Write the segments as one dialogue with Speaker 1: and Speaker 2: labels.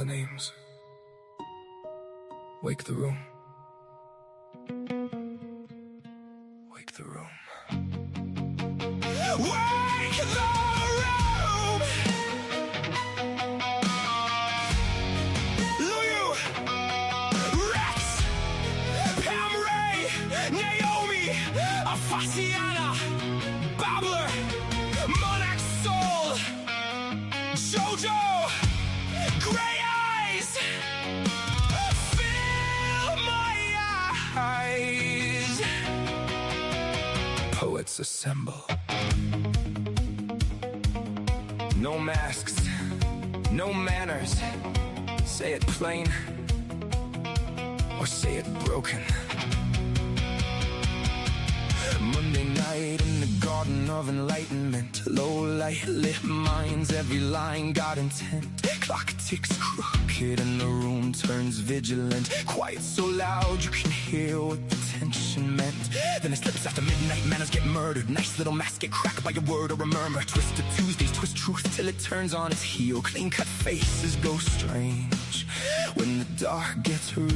Speaker 1: the names. Wake the room. Wake the room. Wake the room! Rex, Pamray, Naomi, Afasiana, Babbler, Monarch Soul, Jojo, Grey Eyes, fill my eyes. Poets assemble. No masks, no manners. Say it plain, or say it broken. Monday night in the garden of enlightenment. Low light lit minds, every line got intent. Clock ticks crooked and the room turns vigilant. Quiet so loud you can hear what the tension meant. Then it slips after midnight, manners get murdered. Nice little masks get cracked by a word or a murmur. Twisted Tuesdays twist truth till it turns on its heel. Clean cut faces go strange when the dark gets real.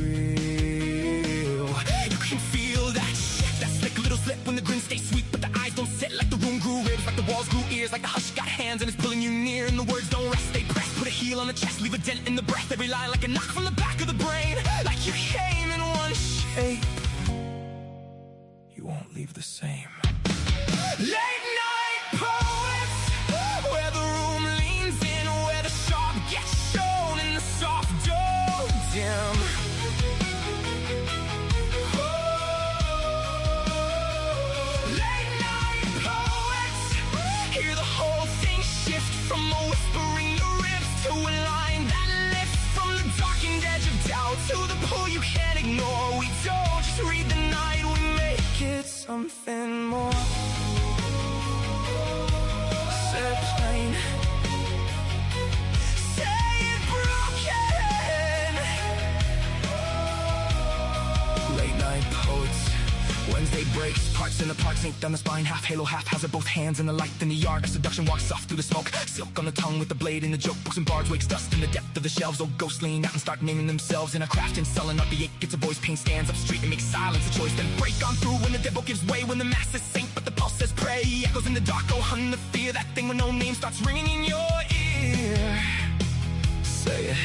Speaker 1: You can feel that shit, that slick little slip when the grin stays sweet, but the eyes don't sit. Like the room grew ribs, like the walls grew ears, like the hush got hands and it's pulling you near. And the words don't rest, they press. Put a heel on the chest, leave a dent in the breath. Every line like a knock from the back of the brain. Like you came in one shape, you won't leave the same. Late night poets, where the room leans in, where the sharp gets shown in the soft dome dim. Late night poets, hear the whole thing shift from a whispering the ribs to a line that lifts from the darkened edge of doubt to the pull you can't ignore. We don't just read the night, we make it something more. Say it plain, say it broken. Late night poets, Wednesday breaks, parts in the park, sink down the spine, half halo, half hazard, both hands in the light. In the yard, a seduction walks soft through the smoke, silk on the tongue with the blade in the joke. Books and bards wakes dust in the depth of the shelves. Old ghosts lean out and start naming themselves in a craft and sullen up the ache. Gets a voice, pain stands up street and makes silence a choice. Then break on through when the dead book gives way, when the masses sink but the pulse says pray. Echoes in the dark, go hunt the fear, that thing when no name starts ringing in your ear. Say it,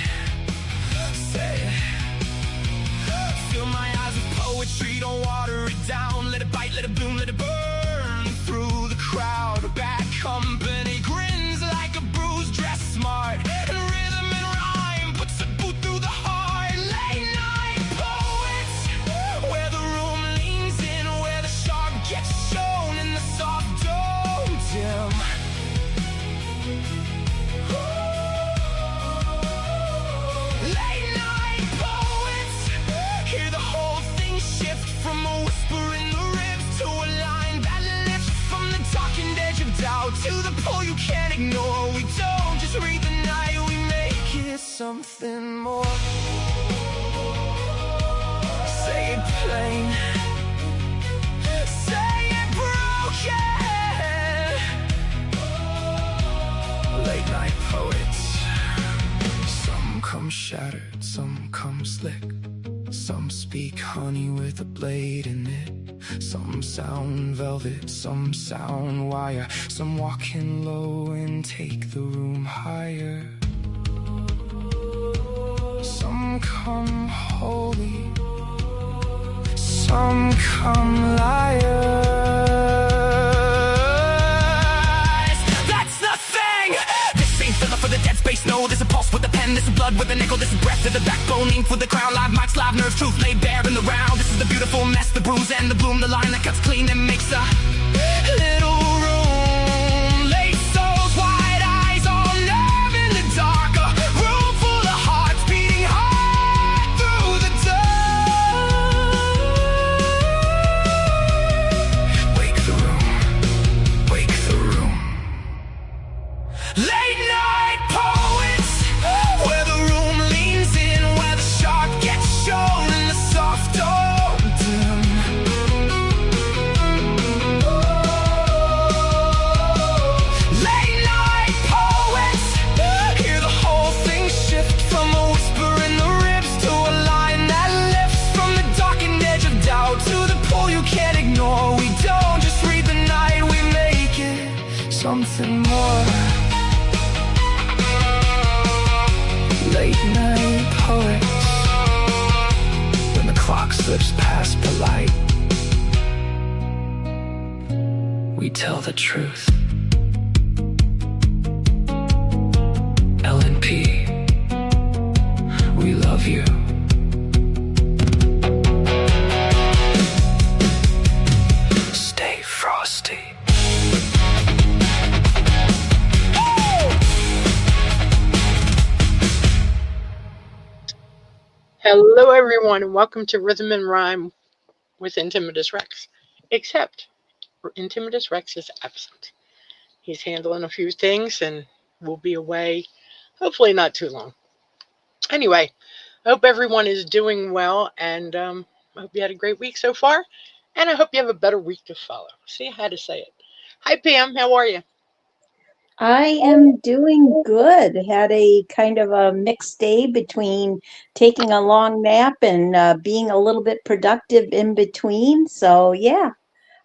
Speaker 1: say it. Fill my eyes with poetry, don't water it down. Let it bite, let it bloom, let it burn through the crowd. Bad company grins like a bruise, dressed smart, and rhythm and rhyme puts a boot through the heart. Late night poets, where the room leans in, where the sharp gets shown in the soft dome dim. Late night poets, hear the whole thing shift from a whisper in the ribs to a line that lifts from the darkened edge of doubt to the pull you can't ignore. We don't just read the night, we make it something more. Say it plain, say it broken. Late night poets, some come shattered, some come slick. Some speak honey with a blade in it. Some sound velvet, some sound wire. Some walk in low and take the room higher. Some come holy, some come liars. That's the thing! This ain't filler for the dead space, no. There's a pulse with a pen, this is blood with a nickel, this is breath to the backbone, ink with the crown. Live mics, live nerves, truth laid bare in the round. This is the beautiful mess, the bruise and the bloom, the line that cuts clean and makes a little room. Late souls, wide eyes, all nerve in the dark. A room full of hearts beating hard through the dark. Wake the room, wake the room. Late night poets, where the room leans in, where the sharp gets shown in the soft dome dim. and more. Late night poets, when the clock slips past polite, we tell the truth. LNP, we love you. Stay frosty.
Speaker 2: Hello, everyone, and welcome to Rhythm and Rhyme with IntimidusRex. Except IntimidusRex is absent. He's handling a few things and will be away, hopefully not too long. Anyway, I hope everyone is doing well, and I hope you had a great week so far, and I hope you have a better week to follow. See how to say it. Hi, Pam. How are you?
Speaker 3: I am doing good. Had a kind of a mixed day between taking a long nap and being a little bit productive in between. So, yeah,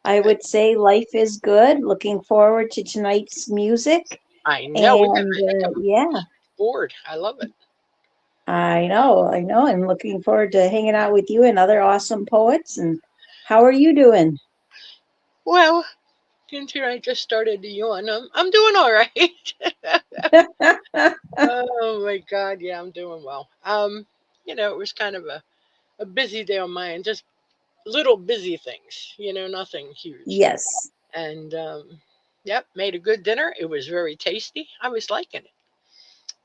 Speaker 3: I would say life is good. Looking forward to tonight's music.
Speaker 2: I know we got
Speaker 3: And
Speaker 2: a heck of a
Speaker 3: yeah,
Speaker 2: board. I love it.
Speaker 3: I know. I'm looking forward to hanging out with you and other awesome poets. And how are you doing?
Speaker 2: Well, since I just started to yawn, I'm doing all right. Oh my God, yeah, I'm doing well. It was kind of a busy day on my end, just little busy things, nothing huge.
Speaker 3: Yes.
Speaker 2: And yep, made a good dinner. It was very tasty. I was liking it.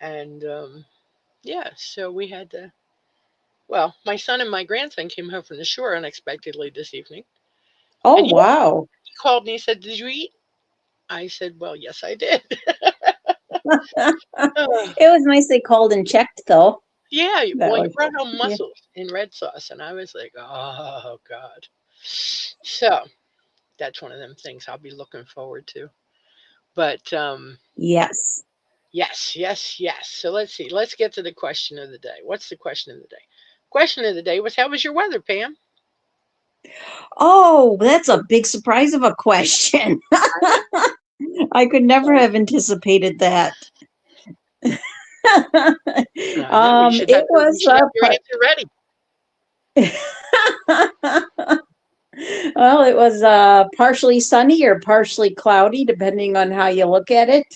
Speaker 2: And yeah, so we had to. Well, my son and my grandson came home from the shore unexpectedly this evening,
Speaker 3: Oh,
Speaker 2: and he
Speaker 3: wow.
Speaker 2: called me and said, "Did you eat?" I said, "Well, yes, I did." Uh,
Speaker 3: It was nicely called and checked, though.
Speaker 2: yeah,
Speaker 3: That
Speaker 2: well, he
Speaker 3: was,
Speaker 2: brought home
Speaker 3: yeah.
Speaker 2: mussels in red sauce, and I was like, "Oh God." So that's one of them things I'll be looking forward to. But
Speaker 3: Yes.
Speaker 2: yes, yes, yes. So let's see. Let's get to the question of the day. What's the question of the day? Question of the day was, how was your weather, Pam?
Speaker 3: Oh, that's a big surprise of a question.
Speaker 2: I know.
Speaker 3: I could never have anticipated that.
Speaker 2: I know. We should have
Speaker 3: It
Speaker 2: your, we
Speaker 3: was
Speaker 2: should have your answer ready.
Speaker 3: well, it was partially sunny or partially cloudy, depending on how you look at it.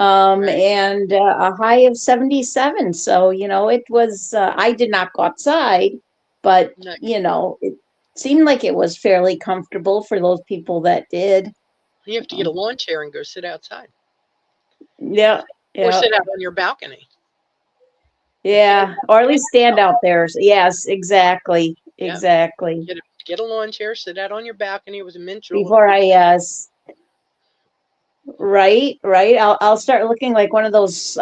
Speaker 2: Right.
Speaker 3: And a high of 77. So, it was, I did not go outside, but,
Speaker 2: Nice.
Speaker 3: it seemed like it was fairly comfortable for those people that did.
Speaker 2: You have to get a lawn chair and go sit outside,
Speaker 3: Yeah,
Speaker 2: or
Speaker 3: yeah,
Speaker 2: sit out on your balcony. You can't.
Speaker 3: yeah. Or at least stand out there. Yes, exactly,
Speaker 2: Yeah.
Speaker 3: exactly.
Speaker 2: Get a lawn chair, sit out on your balcony with a minstrel.
Speaker 3: Before right. I'll start looking like one of those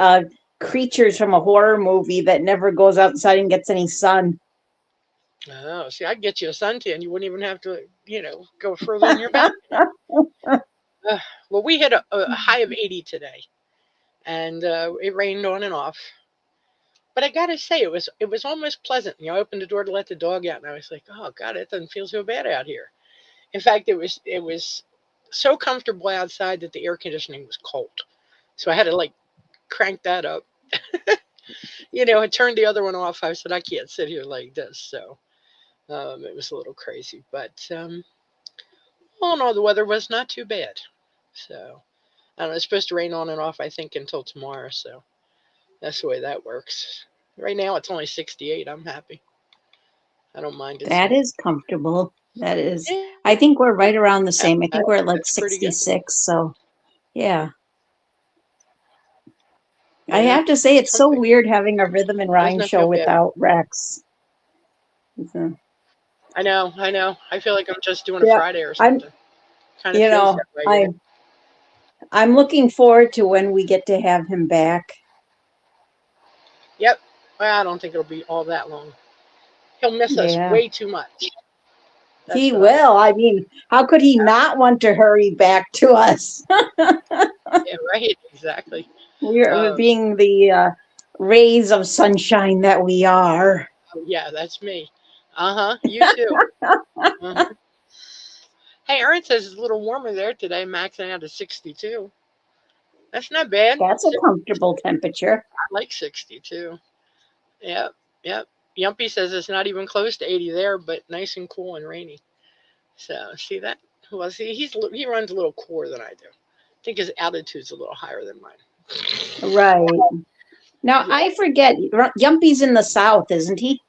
Speaker 3: creatures from a horror movie that never goes outside and gets any sun.
Speaker 2: Oh, see, I'd get you a suntan. You wouldn't even have to, go further than your balcony. Uh, well, we had a high of 80 today, and it rained on and off. But I gotta say, it was almost pleasant. I opened the door to let the dog out, and I was like, "Oh God, it doesn't feel so bad out here." In fact, it was so comfortable outside that the air conditioning was cold, so I had to like crank that up. I turned the other one off. I said, "I can't sit here like this." So it was a little crazy, but all in all, the weather was not too bad. So I don't know. It's supposed to rain on and off, I think, until tomorrow. So that's the way that works. Right now, it's only 68. I'm happy. I don't mind it
Speaker 3: That
Speaker 2: so much.
Speaker 3: is comfortable. That is,
Speaker 2: Yeah,
Speaker 3: I think we're right around the same. I think we're at like
Speaker 2: that's pretty good.
Speaker 3: 66. So, yeah. I
Speaker 2: Yeah,
Speaker 3: have to say,
Speaker 2: it's
Speaker 3: it's so
Speaker 2: perfect.
Speaker 3: weird having a rhythm and
Speaker 2: Does
Speaker 3: rhyme
Speaker 2: not
Speaker 3: show
Speaker 2: feel bad.
Speaker 3: without Rex. So,
Speaker 2: I know, I know. I feel like I'm just doing a
Speaker 3: yeah,
Speaker 2: Friday or
Speaker 3: I'm,
Speaker 2: something. Kind of
Speaker 3: you
Speaker 2: feels
Speaker 3: know,
Speaker 2: that way.
Speaker 3: I'm looking forward to when we get to have him back.
Speaker 2: Yep. Well, I don't think it'll be all that long. He'll miss us
Speaker 3: Yeah.
Speaker 2: way too much.
Speaker 3: He
Speaker 2: That's what I think.
Speaker 3: will. I mean, how could he not want to hurry back to us?
Speaker 2: Yeah, right. Exactly.
Speaker 3: We're
Speaker 2: Um,
Speaker 3: being the rays of sunshine that we are.
Speaker 2: yeah, that's me. Uh huh. You too. Uh huh. Hey, Aaron says it's a little warmer there today, maxing out at 62. That's not bad.
Speaker 3: That's a comfortable temperature.
Speaker 2: I like 60 too. Yep, yep. Yumpy says it's not even close to 80 there, but nice and cool and rainy. So see that? Well, see, he runs a little cooler than I do. I think his altitude's a little higher than mine.
Speaker 3: Right. Now,
Speaker 2: Yeah.
Speaker 3: I forget, Yumpy's in the south, isn't he?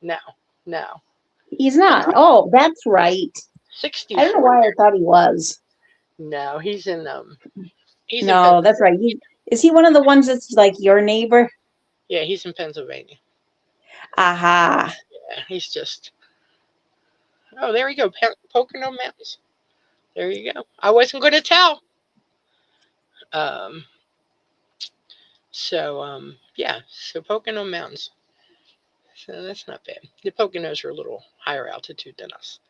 Speaker 2: No, no.
Speaker 3: He's not. Oh, that's right. I don't know
Speaker 2: 64
Speaker 3: why I
Speaker 2: there.
Speaker 3: thought he was.
Speaker 2: No, he's in
Speaker 3: No, that's
Speaker 2: Pennsylvania.
Speaker 3: right. Is he one of the ones that's like your neighbor?
Speaker 2: Yeah, he's in Pennsylvania.
Speaker 3: Aha.
Speaker 2: Yeah, he's just. Oh, there you go. Pocono Mountains. There you go. I wasn't going to tell. Um. Yeah. So Pocono Mountains. So that's not bad. The Poconos are a little higher altitude than us,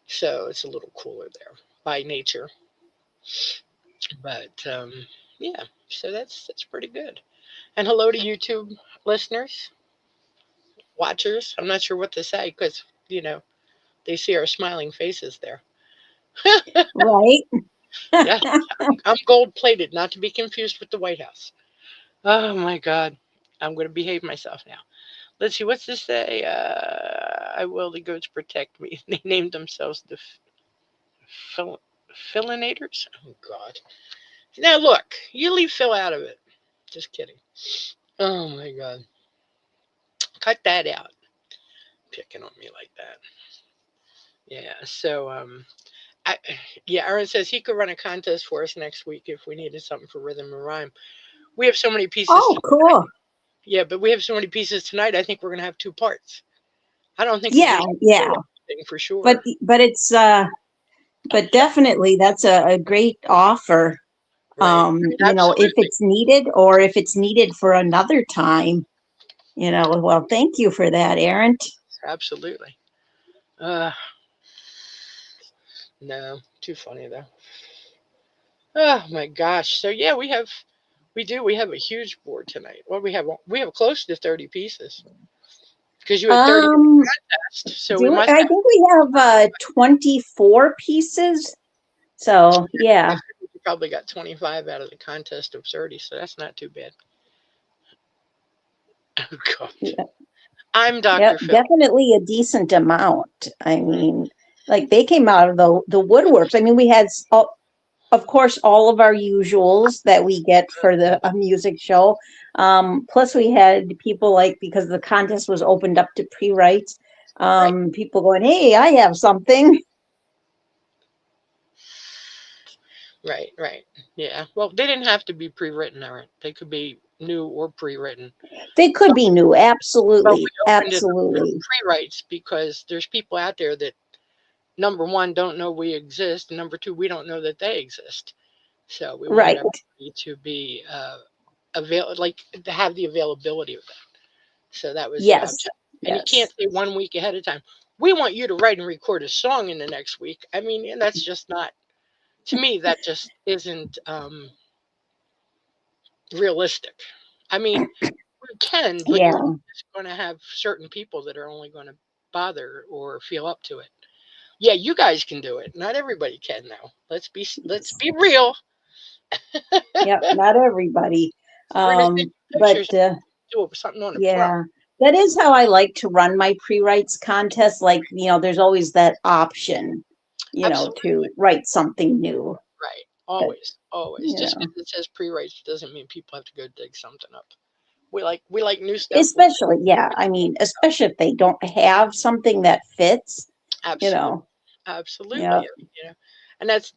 Speaker 2: so it's a little cooler there by nature. But yeah, so that's pretty good. And hello to YouTube listeners, watchers. I'm not sure what to say because they see our smiling faces there.
Speaker 3: Right.
Speaker 2: Yeah, I'm gold plated, not to be confused with the White House. Oh my God, I'm going to behave myself now. Let's see, what's this say? I will the goats protect me. They named themselves the Phil- Philinators. Oh God. Now look, you leave Phil out of it. Just kidding. Oh my God. Cut that out. Picking on me like that. Yeah. So I yeah, Aaron says he could run a contest for us next week if we needed something for rhythm and rhyme. We have so many pieces.
Speaker 3: Oh, cool.
Speaker 2: Yeah, but we have so many pieces tonight. I think we're gonna have two parts. I don't think we'll
Speaker 3: Yeah,
Speaker 2: be
Speaker 3: yeah.
Speaker 2: for sure.
Speaker 3: But it's but definitely that's a great offer.
Speaker 2: Right.
Speaker 3: If
Speaker 2: Absolutely.
Speaker 3: it's needed or if it's needed for another time, well, thank you for that, Aaron.
Speaker 2: Absolutely. Uh no, too funny though. Oh my gosh. So yeah, we have a huge board tonight. Well, we have close to 30 pieces because you had 30 in
Speaker 3: Um,
Speaker 2: the contest. So we
Speaker 3: do
Speaker 2: must
Speaker 3: I
Speaker 2: have
Speaker 3: think we have 24 pieces. So yeah.
Speaker 2: we probably got 25 out of the contest of 30, so that's not too bad. Oh God. I'm
Speaker 3: Yep,
Speaker 2: Dr. Phil.
Speaker 3: definitely a decent amount. I mean, like they came out of the woodworks. I mean, we had, of course, all of our usuals that we get for the a music show. Plus, we had people like because the contest was opened up to pre-writes.
Speaker 2: Right.
Speaker 3: People going, "Hey, I have something."
Speaker 2: Right, right. Yeah. Well, they didn't have to be pre-written, Aaron. They could be new or pre-written.
Speaker 3: They could be new,
Speaker 2: But we
Speaker 3: absolutely,
Speaker 2: opened it up for
Speaker 3: absolutely.
Speaker 2: pre-writes because there's people out there that number one don't know we exist, and number two we don't know that they exist. So we wanted
Speaker 3: Right.
Speaker 2: everybody to be like to have the availability of that. So that was the
Speaker 3: Yes.
Speaker 2: object. And you can't
Speaker 3: Yes.
Speaker 2: say 1 week ahead of time, we want you to write and record a song in the next week. I mean, and that's just not, to me, that just isn't realistic. I mean, we can, but
Speaker 3: Yeah.
Speaker 2: you're just going to have certain people that are only going to bother or feel up to it. Yeah, you guys can do it. Not everybody can, though. Let's be real.
Speaker 3: Yep. Not everybody.
Speaker 2: We're going to take
Speaker 3: But
Speaker 2: pictures, do something on the prompt.
Speaker 3: yeah, that is how I like to run my pre-writes contest. Like, there's always that option,
Speaker 2: Absolutely.
Speaker 3: to write something new.
Speaker 2: Right.
Speaker 3: But,
Speaker 2: Always, always.
Speaker 3: you
Speaker 2: Just
Speaker 3: know,
Speaker 2: because it says pre-writes doesn't mean people have to go dig something up. We like new stuff.
Speaker 3: especially, yeah, I mean, especially if they don't have something that fits, you
Speaker 2: Absolutely,
Speaker 3: know.
Speaker 2: absolutely.
Speaker 3: Yeah.
Speaker 2: And that's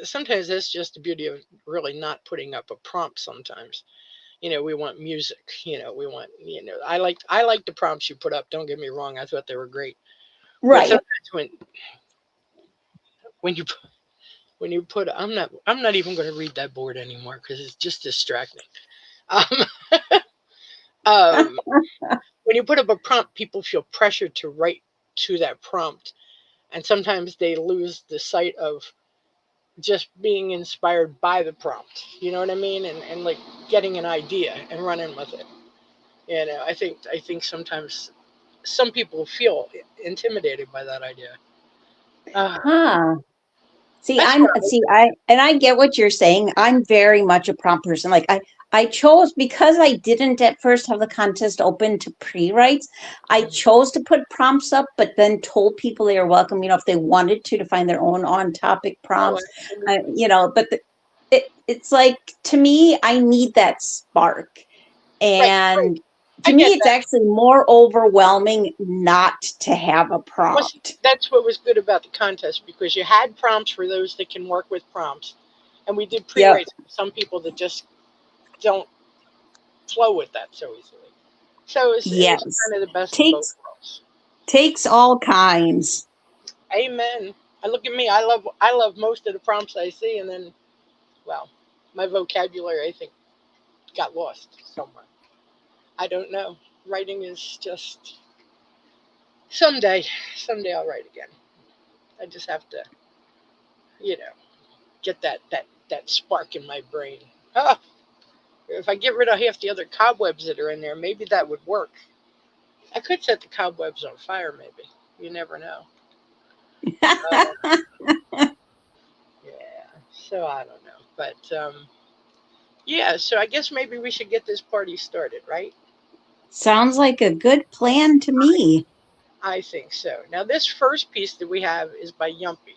Speaker 2: sometimes that's just the beauty of really not putting up a prompt. Sometimes, we want music. We want. I like the prompts you put up. Don't get me wrong. I thought they were great. But
Speaker 3: Right.
Speaker 2: sometimes when you put I'm not even going to read that board anymore because it's just distracting. Um, um, when you put up a prompt, people feel pressured to write to that prompt, and sometimes they lose the sight of just being inspired by the prompt. You know what I mean? And like getting an idea and running with it. I think sometimes some people feel intimidated by that idea. Uh,
Speaker 3: Huh. See, I get what you're saying. I'm very much a prompt person. Like I chose, because I didn't at first have the contest open to pre-writes, I chose to put prompts up, but then told people they are welcome, if they wanted to find their own on-topic prompts. But it's like, to me, I need that spark. And to me, it's actually more overwhelming not to have a prompt.
Speaker 2: That's what was good about the contest, because you had prompts for those that can work with prompts. And we did pre-writes for some people that just don't flow with that so easily. So it was kind of the best of both worlds.
Speaker 3: Takes all kinds.
Speaker 2: Amen. Look at me. I love most of the prompts I see, and then, well, my vocabulary, I think, got lost somewhere. I don't know. Writing is just someday I'll write again. I just have to, get that spark in my brain. Oh, if I get rid of half the other cobwebs that are in there, maybe that would work. I could set the cobwebs on fire, maybe. You never know. Yeah. So I don't know, but yeah. So I guess maybe we should get this party started, right?
Speaker 3: Sounds like a good plan to me.
Speaker 2: I think so. Now, this first piece that we have is by Yumpy.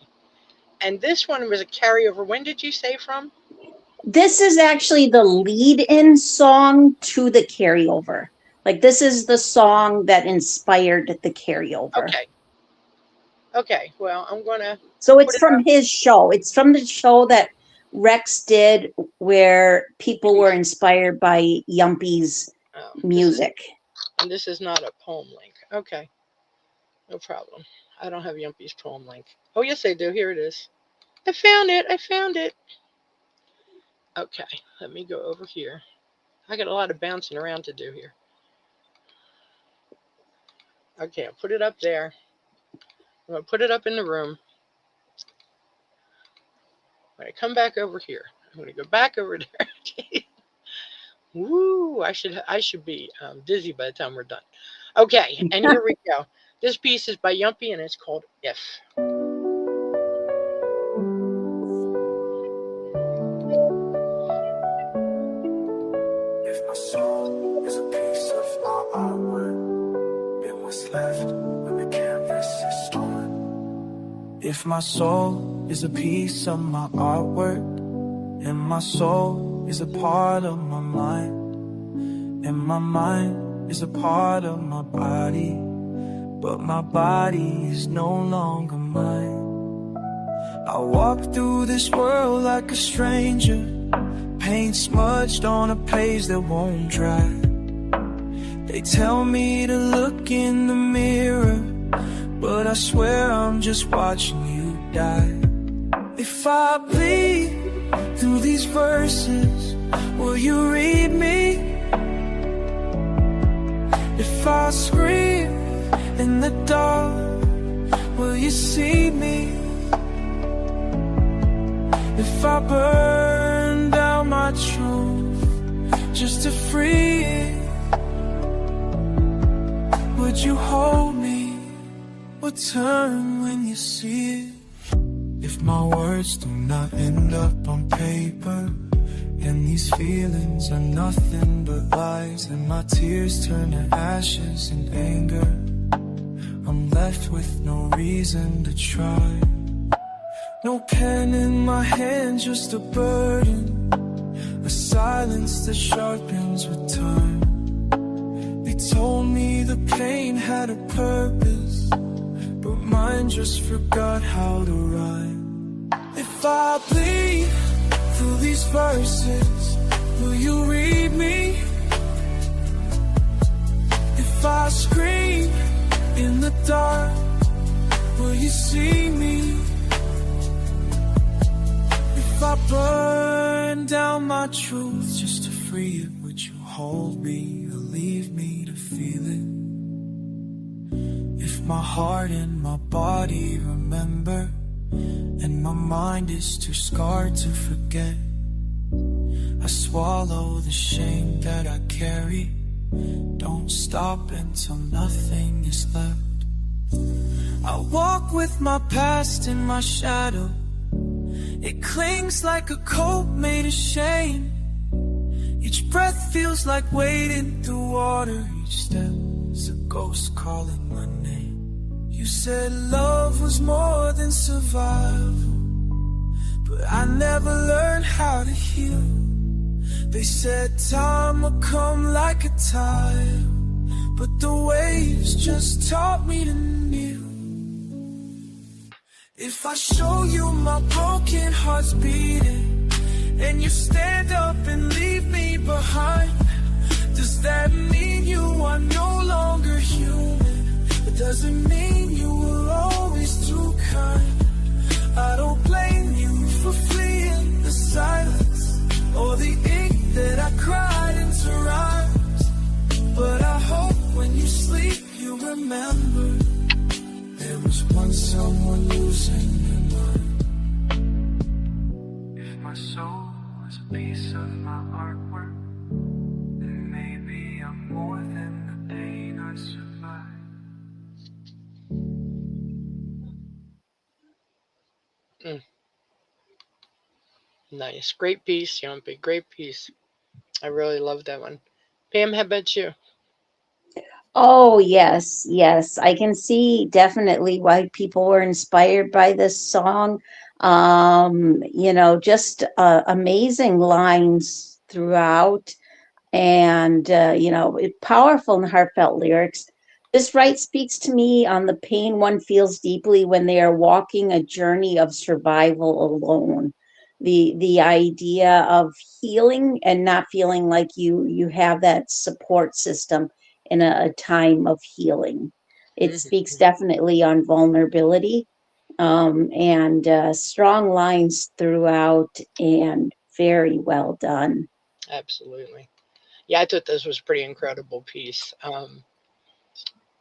Speaker 2: And this one was a carryover. When did you say from?
Speaker 3: This is actually the lead-in song to the carryover. Like, this is the song that inspired the carryover.
Speaker 2: Okay. Well, I'm going to...
Speaker 3: So it's from his show. It's from the show that Rex did where people were inspired by Yumpy's music.
Speaker 2: And this is not a poem link. Okay. No problem. I don't have Yumpy's poem link. Oh, yes, I do. Here it is. I found it. Okay. Let me go over here. I got a lot of bouncing around to do here. Okay, I'll put it up there. I'm going to put it up in the room. When I come back over here, I'm going to go back over there. Woo! I should be dizzy by the time we're done. Okay, and here we go. This piece is by Yumpy, and it's called If.
Speaker 1: If my soul is a piece of my artwork, then what's left when the canvas is torn? If my soul is a piece of my artwork, and my soul is a part of my mind, and my mind is a part of my body, but my body is no longer mine. I walk through this world like a stranger, paint smudged on a page that won't dry. They tell me to look in the mirror, but I swear I'm just watching you die. If I bleed through these verses, will you read me? If I scream in the dark, will you see me? If I burn down my truth just to free it, would you hold me or turn when you see it? If my words do not end up on paper, and these feelings are nothing but lies, and my tears turn to ashes in anger, I'm left with no reason to try. No pen in my hand, just a burden, a silence that sharpens with time. They told me the pain had a purpose, but mine just forgot how to rhyme. If I bleed through these verses, will you read me? If I scream in the dark, will you see me? If I burn down my truth just to free it, would you hold me or leave me to feel it? If my heart and my body remember, and my mind is too scarred to forget, I swallow the shame that I carry. Don't stop until nothing is left. I walk with my past in my shadow, It clings like a coat made of shame. Each breath feels like wading through water. Each step is a ghost calling my name. You said love was more than survival, but I never learned how to heal. They said time would come like a tide, but the waves just taught me to kneel. If I show you my broken heart's beating, and you stand up and leave me behind, does that mean you are no longer human? It doesn't mean you were always too kind. I don't blame you for fleeing the silence, or the ink that I cried into rhymes. But I hope when you sleep you remember there was once someone losing your mind. If my soul was a piece of my artwork, then maybe I'm more than the pain I survived.
Speaker 2: Nice. Great piece, Yumpy. Great piece. I really love that one. Pam, how about you?
Speaker 3: Oh, yes, yes. I can see definitely why people were inspired by this song. Just amazing lines throughout, and powerful and heartfelt lyrics. This right speaks to me on the pain one feels deeply when they are walking a journey of survival alone. The idea of healing and not feeling like you have that support system in a time of healing. It speaks
Speaker 2: Mm-hmm.
Speaker 3: definitely on vulnerability, and strong lines throughout, and very well done.
Speaker 2: Absolutely. Yeah, I thought this was a pretty incredible piece. I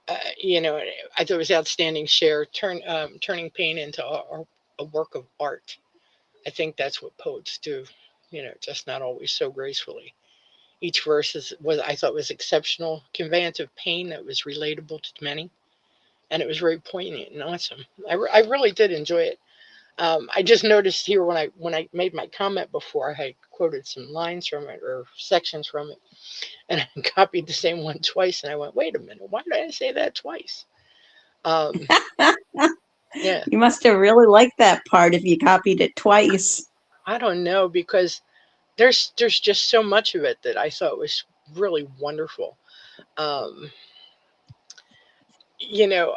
Speaker 2: thought it was outstanding. Turning pain into a work of art. I think that's what poets do. Just not always so gracefully. Each verse I thought was exceptional, conveyance of pain that was relatable to many, and it was very poignant and awesome. I really did enjoy it. I just noticed here when I made my comment before, I had quoted some lines from it or sections from it, and I copied the same one twice, and I went, "Wait a minute, why did I say that twice?" Um, yeah,
Speaker 3: You must have really liked that part if you copied it twice.
Speaker 2: I don't know because there's just so much of it that I thought was really wonderful. Um, you know,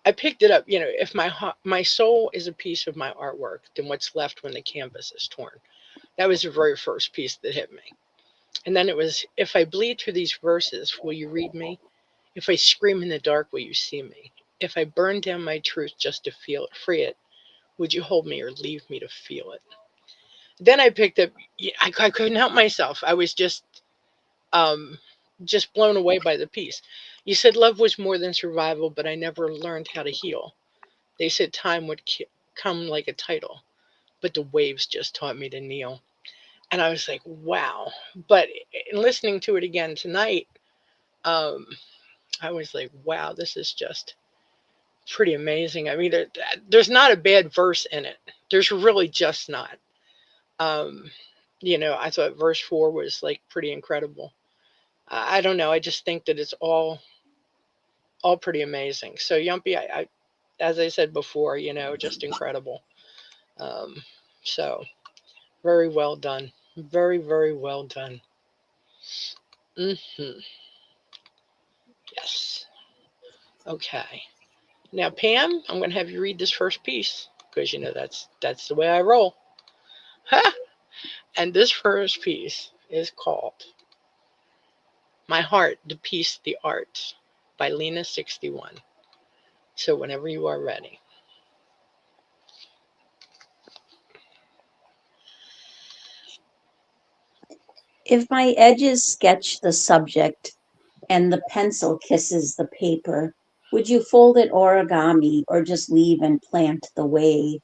Speaker 2: I picked it up. If my soul is a piece of my artwork, then what's left when the canvas is torn? That was the very first piece that hit me. And then it was, if I bleed through these verses, will you read me? If I scream in the dark, will you see me? If I burn down my truth just to feel it, free it, would you hold me or leave me to feel it? Then I picked up, I couldn't help myself. I was um, just blown away by the piece. You said love was more than survival, but I never learned how to heal. They said time would come like a tidal, but the waves just taught me to kneel. And I was like, wow. But in listening to it again tonight, um, I was like, wow, this is just pretty amazing. I mean, there's not a bad verse in it. There's really just not. Um, I thought verse 4 was like pretty incredible. I don't know. I just think that it's all pretty amazing. So Yumpy, as I said before, just incredible. Um, so very well done. Very, very well done. Hmm. Yes. Okay. Now, Pam, I'm going to have you read this first piece because that's the way I roll. Ha! And this first piece is called "My Heart, the Piece, the Art" by Lena 61. So whenever you are ready.
Speaker 3: If my edges sketch the subject and the pencil kisses the paper, would you fold it origami or just leave and plant the wave?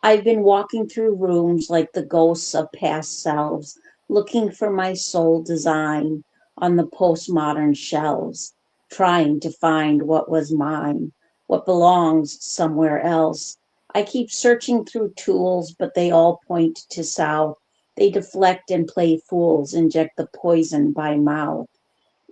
Speaker 3: I've been walking through rooms like the ghosts of past selves, looking for my soul design on the postmodern shelves, trying to find what was mine, what belongs somewhere else. I keep searching through tools, but they all point to south. They deflect and play fools, inject the poison by mouth.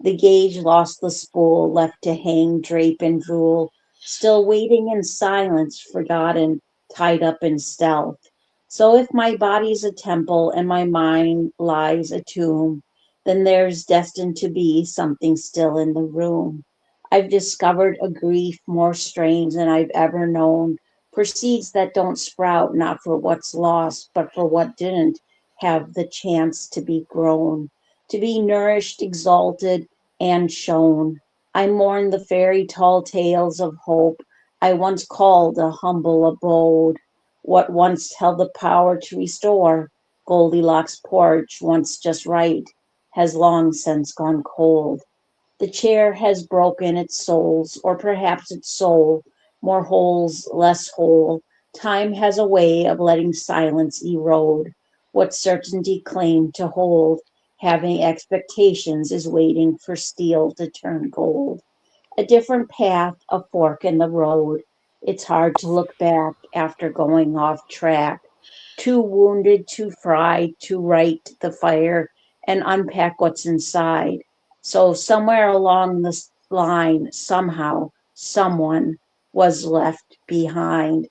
Speaker 3: The gauge lost the spool, left to hang, drape, and drool, still waiting in silence, forgotten, tied up in stealth. So if my body's a temple and my mind lies a tomb, then there's destined to be something still in the room. I've discovered a grief more strange than I've ever known, for seeds that don't sprout, not for what's lost, but for what didn't have the chance to be grown, to be nourished, exalted, and shown. I mourn the fairy tall tales of hope I once called a humble abode. What once held the power to restore Goldilocks' porch, once just right, has long since gone cold. The chair has broken its soles, or perhaps its soul, more holes, less whole. Time has a way of letting silence erode what certainty claimed to hold. Having expectations is waiting for steel to turn gold. A different path, a fork in the road. It's hard to look back after going off track. Too wounded, too fried, to right the fire and unpack what's inside. So somewhere along this line, somehow, someone was left behind.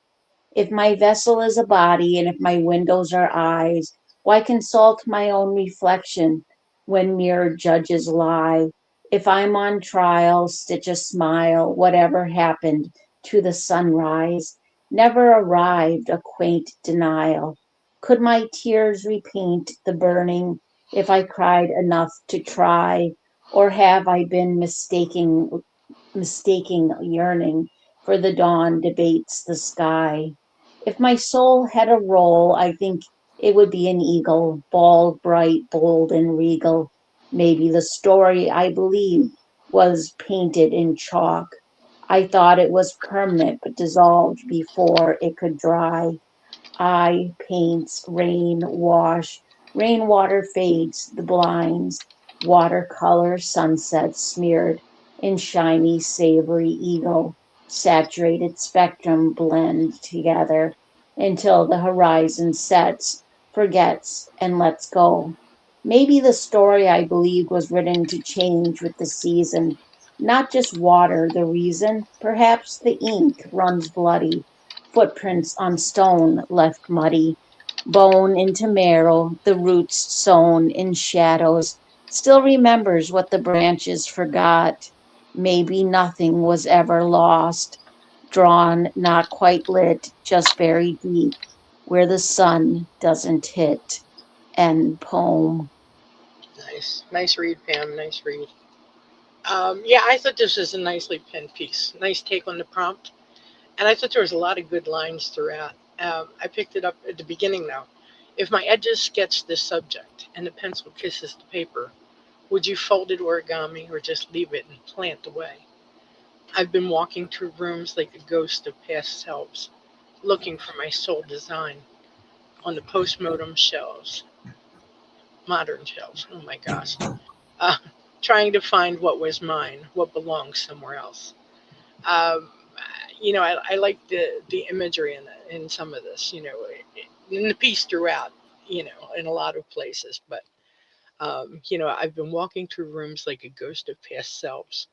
Speaker 3: If my vessel is a body and if my windows are eyes, why consult my own reflection when mirrored judges lie? If I'm on trial, stitch a smile, whatever happened to the sunrise, never arrived a quaint denial. Could my tears repaint the burning if I cried enough to try? Or have I been mistaking yearning for the dawn debates the sky? If my soul had a role, I think it would be an eagle, bald, bright, bold, and regal. Maybe the story I believed was painted in chalk. I thought it was permanent, but dissolved before it could dry. Eye paints, rain wash, rainwater fades the blinds, watercolor sunsets smeared in shiny, savory eagle, saturated spectrum blend together until the horizon sets, forgets, and lets go. Maybe the story I believed was written to change with the season, not just water the reason, perhaps the ink runs bloody, footprints on stone left muddy, bone into marrow, the roots sown in shadows, still remembers what the branches forgot. Maybe nothing was ever lost, drawn, not quite lit, just buried deep, where the sun doesn't hit. End poem.
Speaker 2: Nice read, Pam. Nice read. Yeah, I thought this was a nicely penned piece. Nice take on the prompt. And I thought there was a lot of good lines throughout. I picked it up at the beginning though. If my edges sketch this subject and the pencil kisses the paper, would you fold it origami or just leave it and plant away? I've been walking through rooms like a ghost of past selves, looking for my soul design on the postmodern shelves, modern shelves. Oh my gosh. Uh, Trying to find what was mine, what belongs somewhere else. Um, I like the imagery in some of this, in the piece throughout, in a lot of places. But I've been walking through rooms like a ghost of past selves,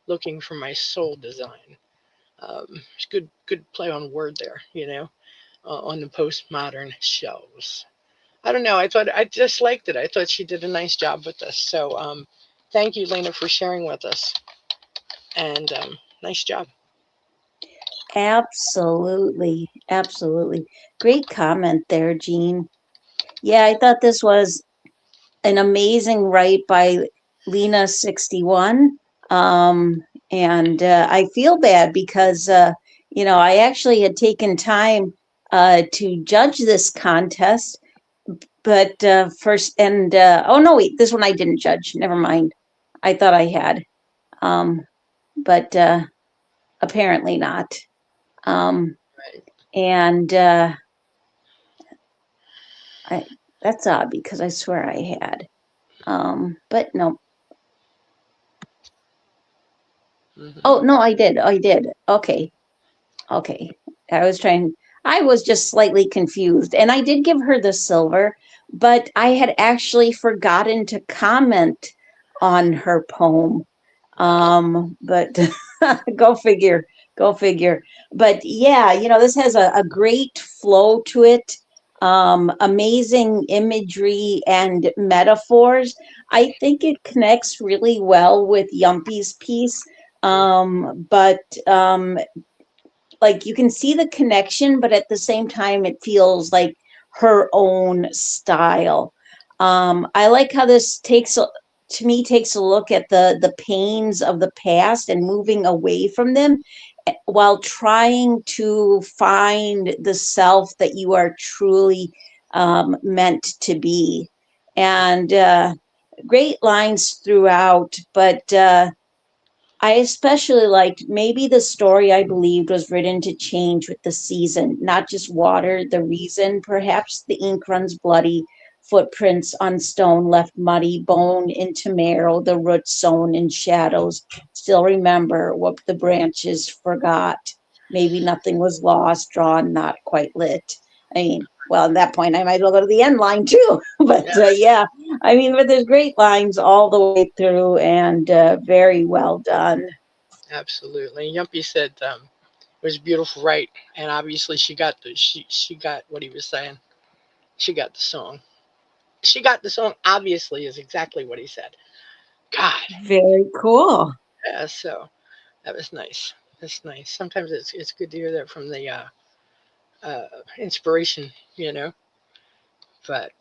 Speaker 2: looking for my soul design. It's good play on word there, on the postmodern shelves. I don't know. I just liked it. I thought she did a nice job with this. So thank you, Lena, for sharing with us. And nice job.
Speaker 3: Absolutely. Absolutely. Great comment there, Jean. Yeah, I thought this was an amazing write by Lena 61. Um, and I feel bad because, I actually had taken time to judge this contest, but first, and oh no, wait, this one I didn't judge. Never mind. I thought I had, um, but apparently not. Um,
Speaker 2: Right.
Speaker 3: and I, that's odd because I swear I had. But no.
Speaker 2: Mm-hmm.
Speaker 3: Oh no, I did. I did. Okay. Okay. I was trying. I was just slightly confused. And I did give her the silver, but I had actually forgotten to comment on her poem. But go figure, go figure. But yeah, this has a great flow to it, amazing imagery and metaphors. I think it connects really well with Yumpie's piece. But like you can see the connection, but at the same time, it feels like her own style. I like how this to me, takes a look at the pains of the past and moving away from them while trying to find the self that you are truly meant to be. And great lines throughout, but I especially liked maybe the story I believed was written to change with the season, not just water, the reason. Perhaps the ink runs bloody, footprints on stone left muddy, bone into marrow, the roots sown in shadows. Still remember what the branches forgot. Maybe nothing was lost, drawn, not quite lit. I mean, well, at that point, I might as well go to the end line too. But yeah, I mean, but there's great lines all the way through, and very well done.
Speaker 2: Absolutely. Yumpie said it was beautiful, right? And obviously, she got she got what he was saying. She got the song. She got the song. Obviously, is exactly what he said. God.
Speaker 3: Very cool.
Speaker 2: Yeah. So that was nice. That's nice. Sometimes it's good to hear that from the inspiration, But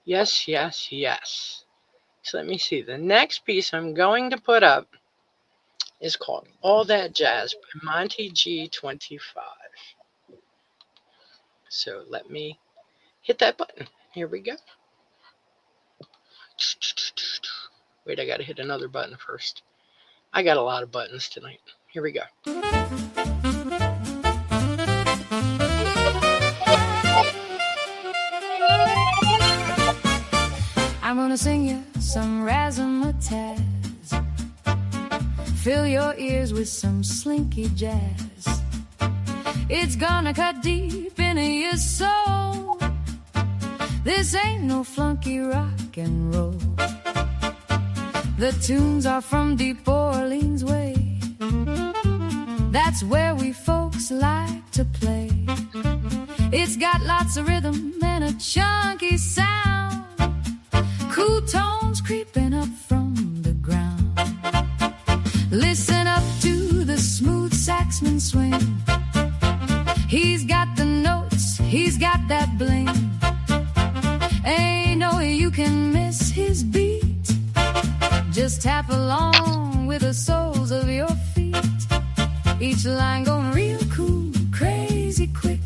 Speaker 2: yes, yes, yes. So let me see. The next piece I'm going to put up is called All That Jazz by Monty G25. So let me hit that button. Here we go. Wait, I got to hit another button first. I got a lot of buttons tonight. Here we go.
Speaker 1: I'm gonna sing you some razzmatazz. Fill your ears with some slinky jazz. It's gonna cut deep into your soul. This ain't no flunky rock and roll. The tunes are from deep Orleans way. That's where we folks like to play. It's got lots of rhythm and a chunky sound. Cool tones creeping up from the ground. Listen up to the smooth saxman swing. He's got the notes, he's got that bling. Ain't no way you can miss his beat. Just tap along with the soles of your feet. Each line going real cool, crazy quick.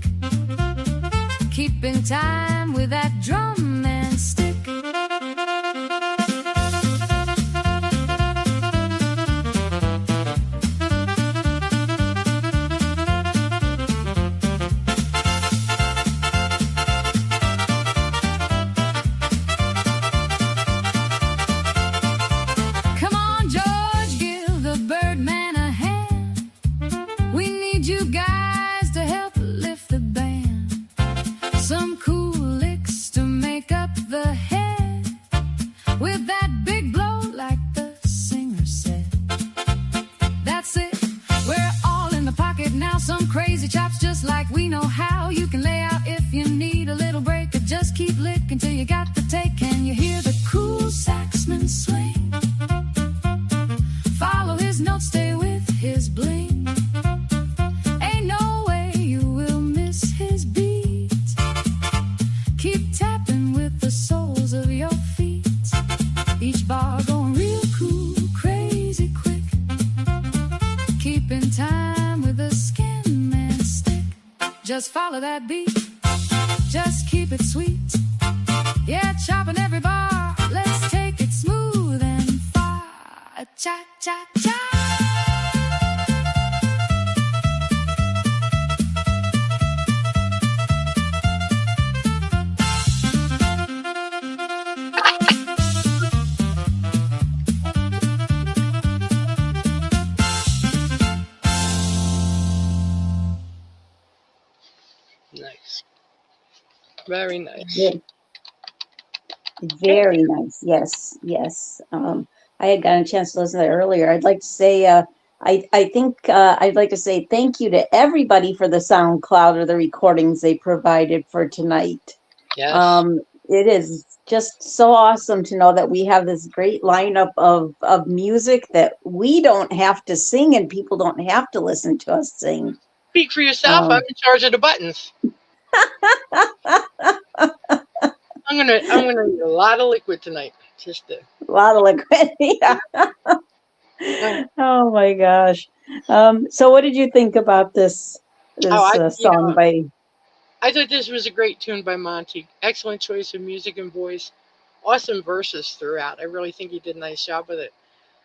Speaker 1: Keeping time with that drum and stick. Just follow that beat, just keep it sweet. Yeah, chopping every bar, let's take it smooth and far. Cha-cha-cha.
Speaker 2: Very nice.
Speaker 3: Yeah, very nice. Yes, yes. I had gotten a chance to listen to that earlier. I'd like to say, I think I'd like to say thank you to everybody for the SoundCloud or the recordings they provided for tonight.
Speaker 2: Yes.
Speaker 3: It is just so awesome to know that we have this great lineup of music that we don't have to sing and people don't have to listen to us sing.
Speaker 2: Speak for yourself. I'm in charge of the buttons. I'm gonna need a lot of liquid tonight. Just to,
Speaker 3: A lot of liquid. Yeah. Oh my gosh. So what did you think about this
Speaker 2: oh,
Speaker 3: song by?
Speaker 2: I thought this was a great tune by Monty. Excellent choice of music and voice. Awesome verses throughout. I really think he did a nice job with it.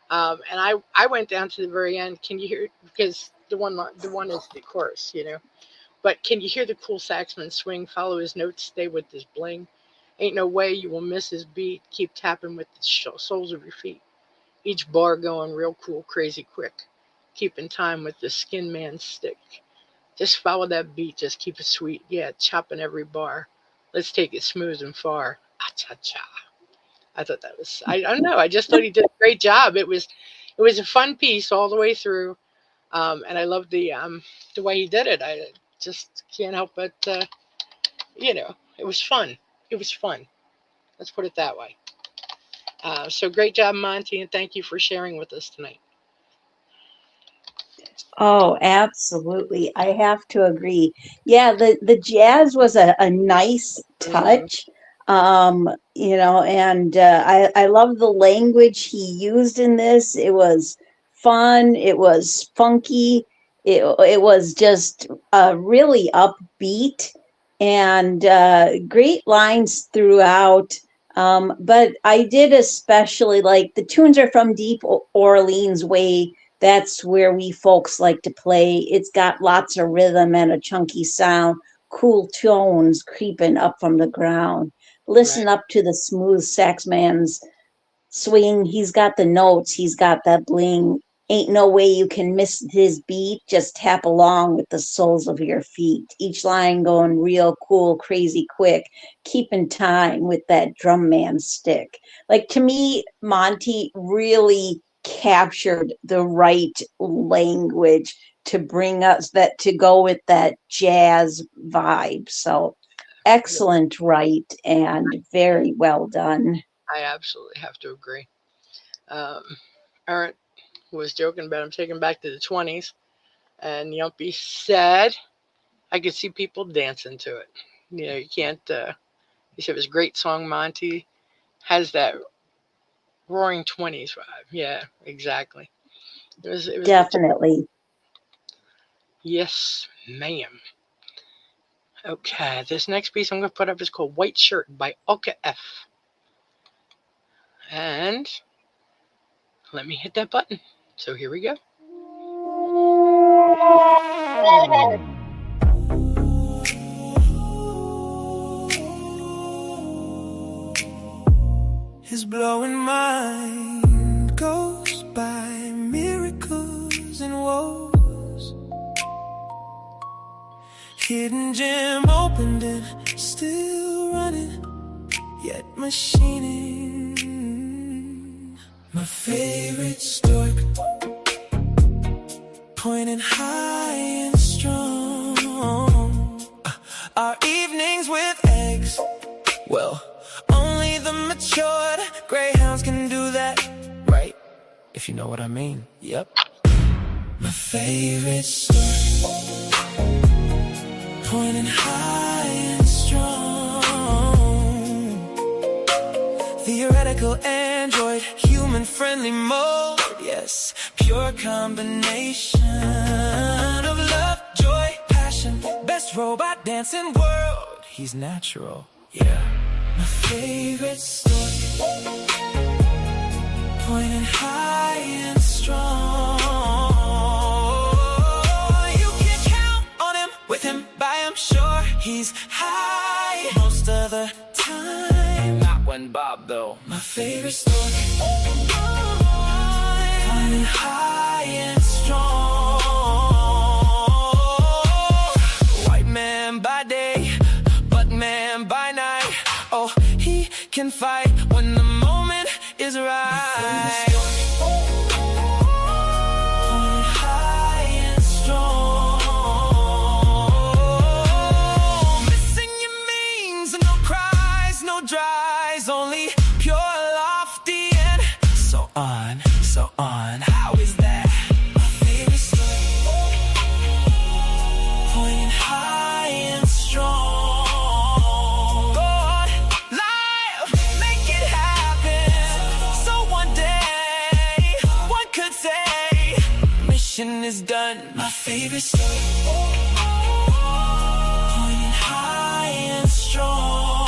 Speaker 2: And I went down to the very end. Can you hear? Because the one is the chorus, But can you hear the cool saxman swing? Follow his notes, stay with this bling. Ain't no way you will miss his beat. Keep tapping with the soles of your feet. Each bar going real cool, crazy quick. Keeping time with the skin man stick. Just follow that beat, just keep it sweet. Yeah, chopping every bar. Let's take it smooth and far. Ah-cha-cha. I thought that was, I don't know, I just thought he did a great job. It was a fun piece all the way through. And I loved the way he did it. I just can't help but, it was fun. It was fun. Let's put it that way. So great job, Monty, and thank you for sharing with us tonight.
Speaker 3: Oh, absolutely. I have to agree. Yeah, the jazz was a nice touch. And I love the language he used in this. It was fun, it was funky, it was just really upbeat and great lines throughout. But I did especially like the tunes are from Deep Orleans way. That's where we folks like to play. It's got lots of rhythm and a chunky sound, cool tones creeping up from the ground. Listen up to the smooth sax man's swing. He's got the notes, he's got that bling. Ain't no way you can miss his beat. Just tap along with the soles of your feet. Each line going real cool, crazy quick, keeping time with that drum man stick. Like to me, Monty really captured the right language to bring us that to go with that jazz vibe. So excellent right and very well done.
Speaker 2: I absolutely have to agree. Aaron was joking about him taking back to the 20s, and Yumpy said, I could see people dancing to it. You can't, he said it was a great song, Monty. Has that roaring 20s vibe. Yeah, exactly. It was
Speaker 3: Definitely.
Speaker 2: Yes, ma'am. Okay, this next piece I'm going to put up is called White Shirt by Ulka F. And let me hit that button. So here we go.
Speaker 1: His blowing mind goes by miracles and woes. Hidden gem opened and still running, yet machining. My favorite stork, pointing high and strong. Our evenings with eggs, well, only the matured greyhounds can do that, right? If you know what I mean, yep. My favorite stork, pointing high and strong. Theoretical android, human-friendly mode, yes. Pure combination of love, joy, passion. Best robot dancing world, he's natural, yeah. My favorite stork, pointing high and strong. You can count on him, with him by I'm sure he's high most of the time. Not when Bob though. My favorite stork, pointing high and strong. White man by day, but man by favorite stork, pointing high and strong.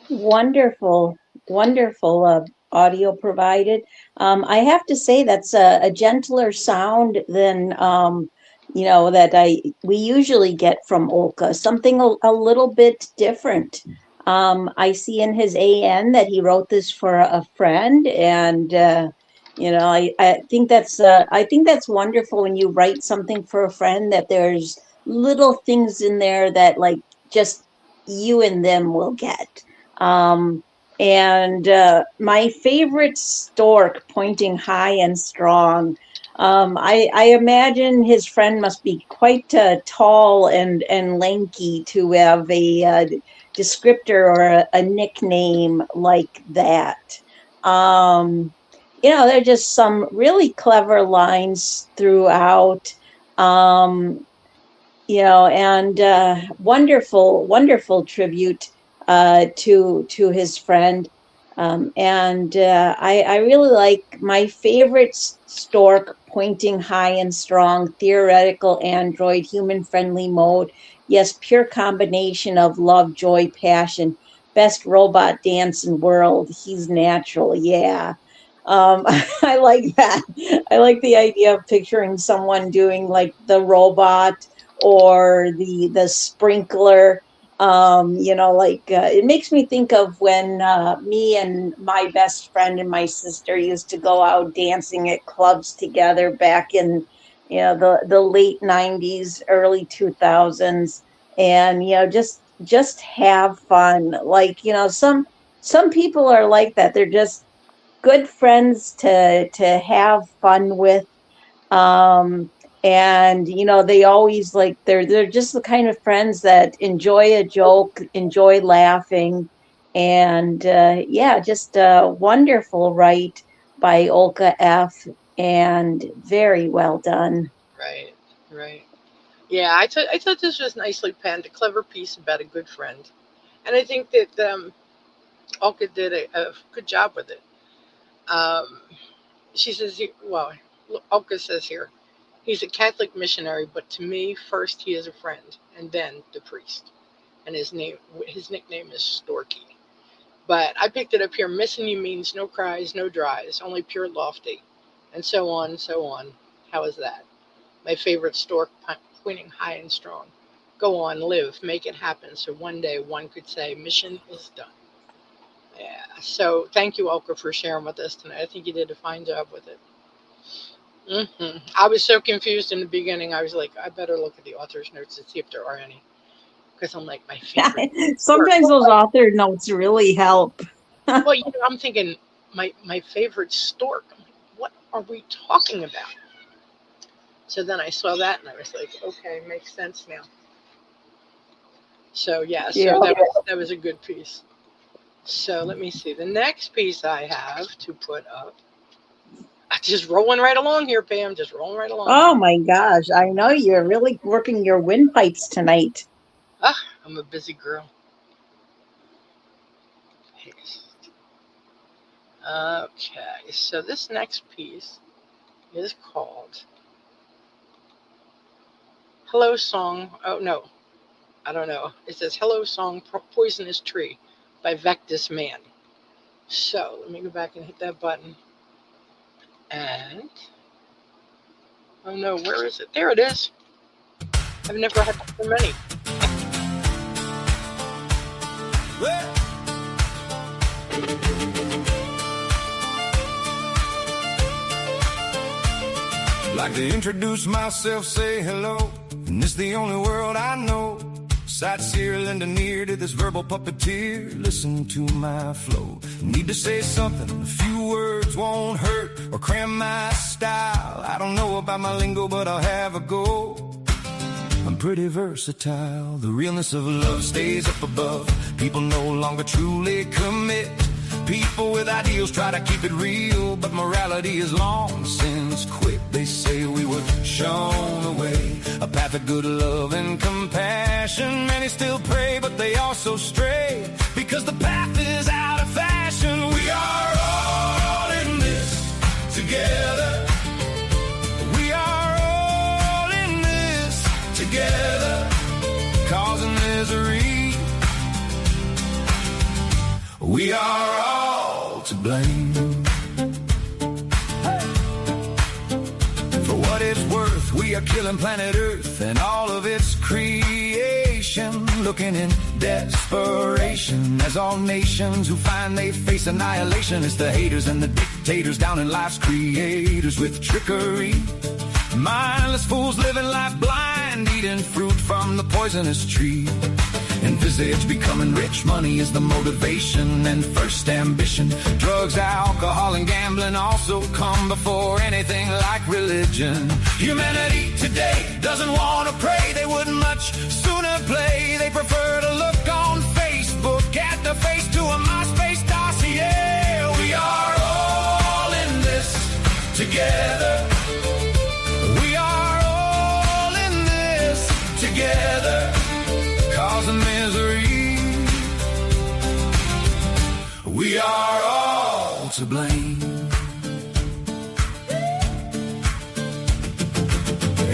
Speaker 3: Wonderful, wonderful audio provided. I have to say that's a gentler sound than that we usually get from Olka. Something a little bit different. I see in his AN that he wrote this for a friend, and I think that's wonderful when you write something for a friend, that there's little things in there that like just you and them will get. And my favorite stork, pointing high and strong. I imagine his friend must be quite tall and lanky to have a descriptor or a nickname like that. There are just some really clever lines throughout. And wonderful tribute to his friend. I really like my favorite stork, pointing high and strong, theoretical android, human-friendly mode. Yes, pure combination of love, joy, passion. Best robot dance in world. He's natural, yeah. I like that. I like the idea of picturing someone doing like the robot or the sprinkler. It makes me think of when me and my best friend and my sister used to go out dancing at clubs together back in the late 90s, early 2000s, and just have fun. Like, some people are like that. They're just good friends to have fun with. And they always like they're just the kind of friends that enjoy a joke, enjoy laughing, and just wonderful write by Olka F, and very well done.
Speaker 2: Right. Yeah, I thought this was nicely penned, a clever piece about a good friend, and I think that Olka did a good job with it. She says, Olka says here, he's a Catholic missionary, but to me, first he is a friend, and then the priest. And his nickname is Storky. But I picked it up here. Missing you means no cries, no dries, only pure lofty, and so on, so on. How is that? My favorite stork, pointing high and strong. Go on, live, make it happen, so one day one could say, mission is done. Yeah. So thank you, Olka, for sharing with us tonight. I think you did a fine job with it. I was so confused in the beginning. I was like, I better look at the author's notes and see if there are any, because I'm like, my favorite.
Speaker 3: Sometimes those author notes really help.
Speaker 2: Well, I'm thinking my favorite stork. I'm like, what are we talking about? So then I saw that and I was like, okay, makes sense now. So yeah, so that was a good piece. So let me see. The next piece I have to put up. Just rolling right along here, Pam. Just rolling right along.
Speaker 3: Oh my gosh. I know you're really working your windpipes tonight.
Speaker 2: I'm a busy girl. Okay, so this next piece is called Hello Song. Oh, no. I don't know. It says Hello Song, Poisonous Tree by Vectus Man. So let me go back and hit that button. And, oh no, where is it? There it is. I've never had so many.
Speaker 1: Like to introduce myself, say hello, and this the only world I know. Sightseer, lend an ear to this verbal puppeteer. Listen to my flow. Need to say something, a few words won't hurt or cram my style. I don't know about my lingo, but I'll have a go. I'm pretty versatile. The realness of love stays up above. People no longer truly commit. People with ideals try to keep it real, but morality is long since quit. They say we were shown away, a path of good love and compassion. Many still pray, but they also stray, because the path is out of fashion. We are all in this We are all to blame. For what it's worth, we are killing planet Earth and all of its creation, looking in desperation as all nations who find they face annihilation. It's the haters and the dictators down in life's creators with trickery. Mindless fools living life blind, eating fruit from the poisonous tree. Envisage becoming rich, money is the motivation and first ambition. Drugs, alcohol, and gambling also come before anything like religion. Humanity today doesn't want to pray, they wouldn't much sooner play. They prefer to look on Facebook at the face to a MySpace dossier. We are all in this together. We are all in this together, causing misery. We are all to blame.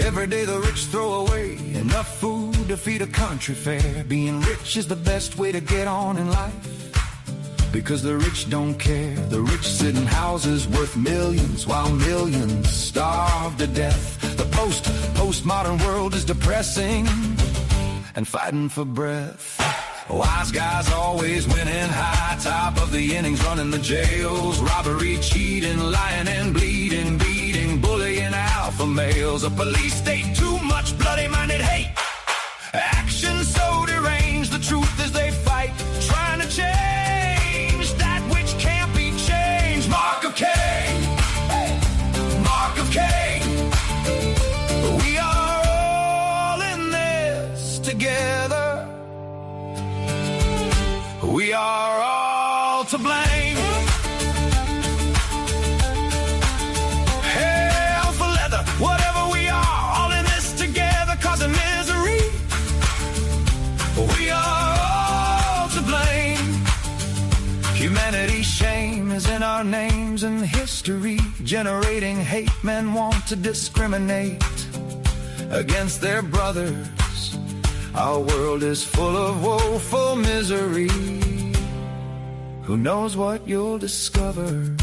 Speaker 1: Every day the rich throw away enough food to feed a country fair. Being rich is the best way to get on in life, because the rich don't care. The rich sit in houses worth millions while millions starve to death. The postmodern world is depressing and fighting for breath. Wise guys always winning, high top of the innings, running the jails. Robbery, cheating, lying and bleeding, beating, bullying alpha males. A police state, too much bloody-minded hate. Action so deranged, the truth is they fight, trying to change that which can't be changed. Mark of Cain, mark of Cain. We are all in this together. We are all to blame. Hell for leather, whatever we are, all in this together, causing misery. We are all to blame. Humanity's shame is in our names and history, generating hate. Men want to discriminate against their brothers. Our world is full of woeful misery. Who knows what you'll discover?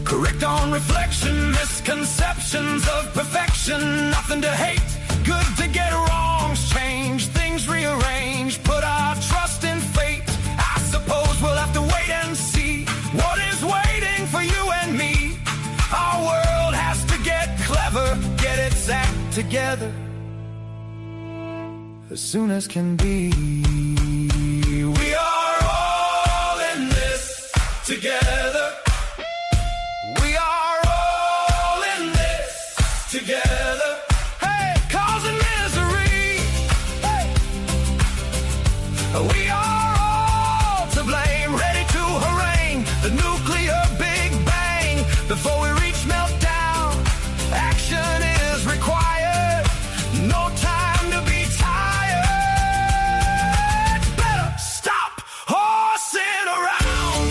Speaker 1: Correct on reflection, misconceptions of perfection. Nothing to hate, good to get wrongs changed, things rearranged. Put our trust in fate. I suppose we'll have to wait and see what is waiting for you and me. Our world has to get clever, get its act together as soon as can be. We are all in this together. We are all in this together. Hey, causing misery. Hey. We are all to blame, ready to harangue the nuclear Big Bang. Before we reach meltdown, action is required. No time to be tired. Better stop horsing around.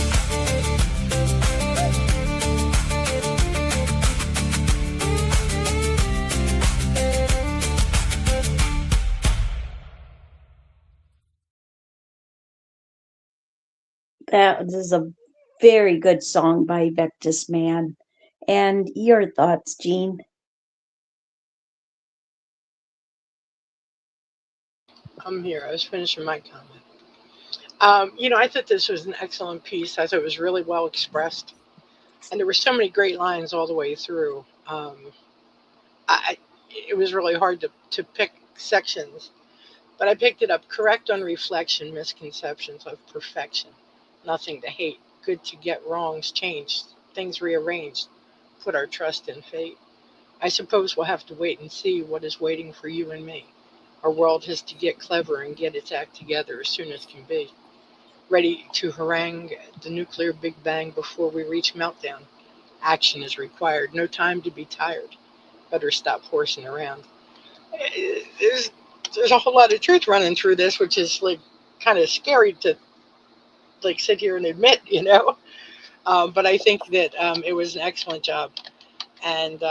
Speaker 3: That is a very good song by Vectis Man. And your thoughts, Jean?
Speaker 2: I'm here. I was finishing my comment. I thought this was an excellent piece. I thought it was really well expressed. And there were so many great lines all the way through. It was really hard to pick sections. But I picked it up. Correct on reflection, misconceptions of perfection. Nothing to hate. Good to get wrongs changed. Things rearranged. Put our trust in fate. I suppose we'll have to wait and see what is waiting for you and me. Our world has to get clever and get its act together as soon as can be. Ready to harangue the nuclear Big Bang before we reach meltdown. Action is required. No time to be tired. Better stop horsing around. There's a whole lot of truth running through this, which is like kind of scary to like sit here and admit, But I think that it was an excellent job. And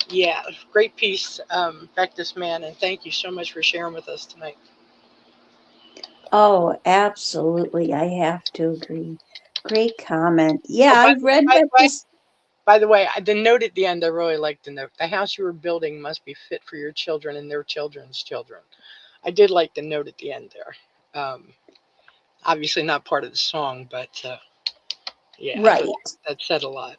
Speaker 2: yeah, great piece, Vectis Man, and thank you so much for sharing with us tonight.
Speaker 3: Oh, absolutely. I have to agree. Great comment. Yeah,
Speaker 2: Oh,
Speaker 3: I've read
Speaker 2: by the way,
Speaker 3: Baptist.
Speaker 2: by the way, the note at the end, I really like the note. The house you are building must be fit for your children and their children's children. I did like the note at the end there. Obviously not part of the song, but yeah, I
Speaker 3: Right.
Speaker 2: thought that said a lot.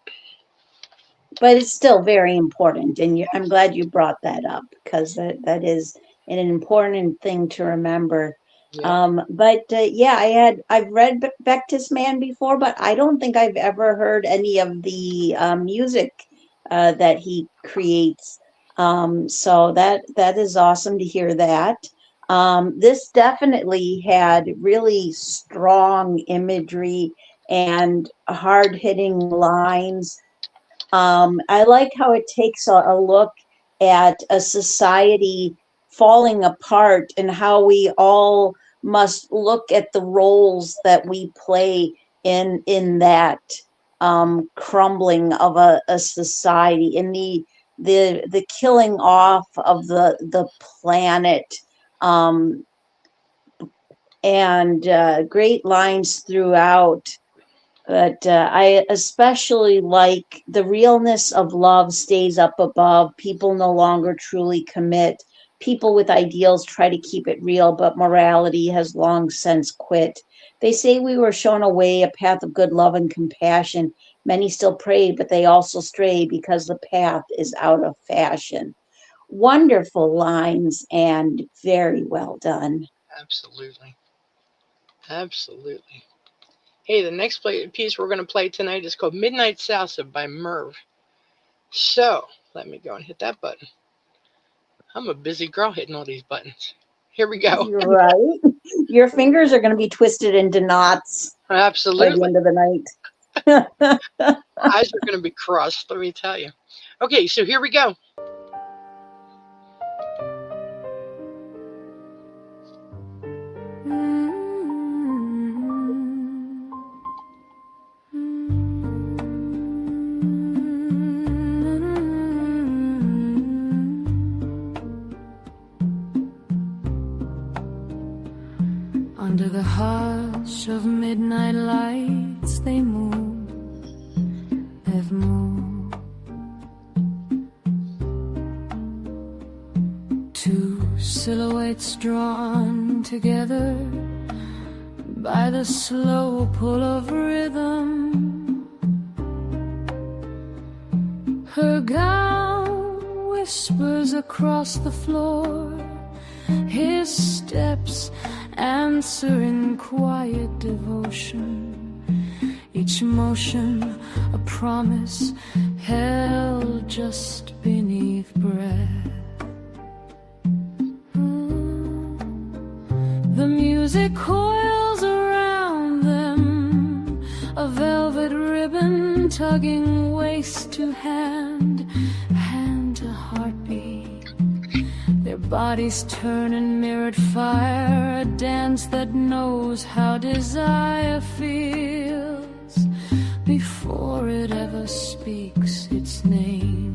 Speaker 3: But it's still very important, and I'm glad you brought that up because that is an important thing to remember.
Speaker 2: Yep.
Speaker 3: Yeah, I've read Bectus Man before, but I don't think I've ever heard any of the music that he creates. So that is awesome to hear that. This definitely had really strong imagery and hard-hitting lines. I like how it takes a look at a society falling apart and how we all must look at the roles that we play in that crumbling of a society, in the killing off of the planet. Um, and great lines throughout. But I especially like the realness of love stays up above. People no longer truly commit. People with ideals try to keep it real, but morality has long since quit. They say we were shown a way, a path of good love and compassion. Many still pray, but they also stray because the path is out of fashion. Wonderful lines and very well done.
Speaker 2: Absolutely. Absolutely. Hey, the next piece we're going to play tonight is called Midnight Salsa by Merv. So, let me go and hit that button. I'm a busy girl hitting all these buttons. Here we go.
Speaker 3: You're right. Your fingers are going to be twisted into knots by the
Speaker 2: Absolutely.
Speaker 3: end of the night.
Speaker 2: Eyes are going to be crust, let me tell you. Okay, so here we go.
Speaker 1: Under the hush of midnight lights, they move, have moved. Two silhouettes drawn together by the slow pull of rhythm. Her gown whispers across the floor, his steps answer in quiet devotion. Each motion a promise held just beneath breath. The music coils around them, a velvet ribbon tugging waist to hand, hand to heartbeat. Their bodies turn in mirrored fire, a dance that knows how desire feels before it ever speaks its name.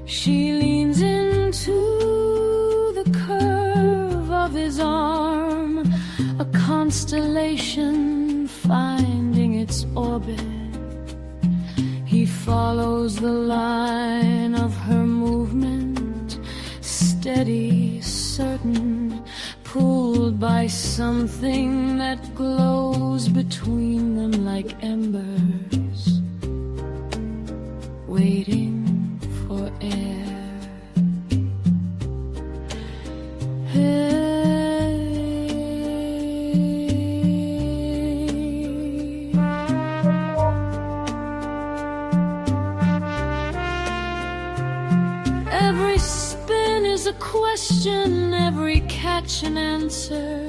Speaker 1: She leans into the curve of his arm, a constellation finding its orbit. He follows the line of her movement, steady, certain, pulled by something that glows between them like embers, waiting for air. Every spin is a question, every catch an answer.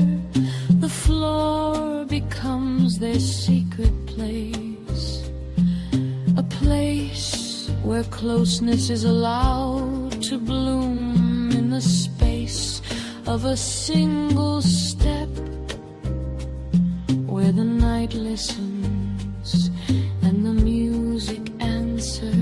Speaker 1: The floor becomes their secret place, a place where closeness is allowed to bloom in the space of a single step, where the night listens and the music answers.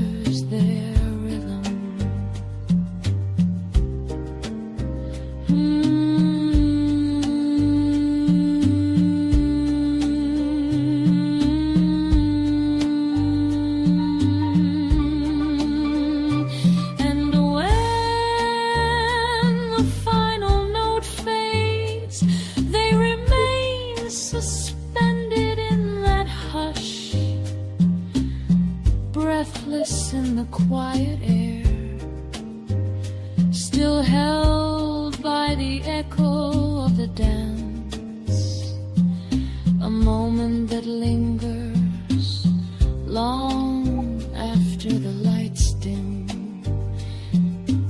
Speaker 1: breathless in the quiet air, still held by the echo of the dance, a moment that lingers long after the lights dim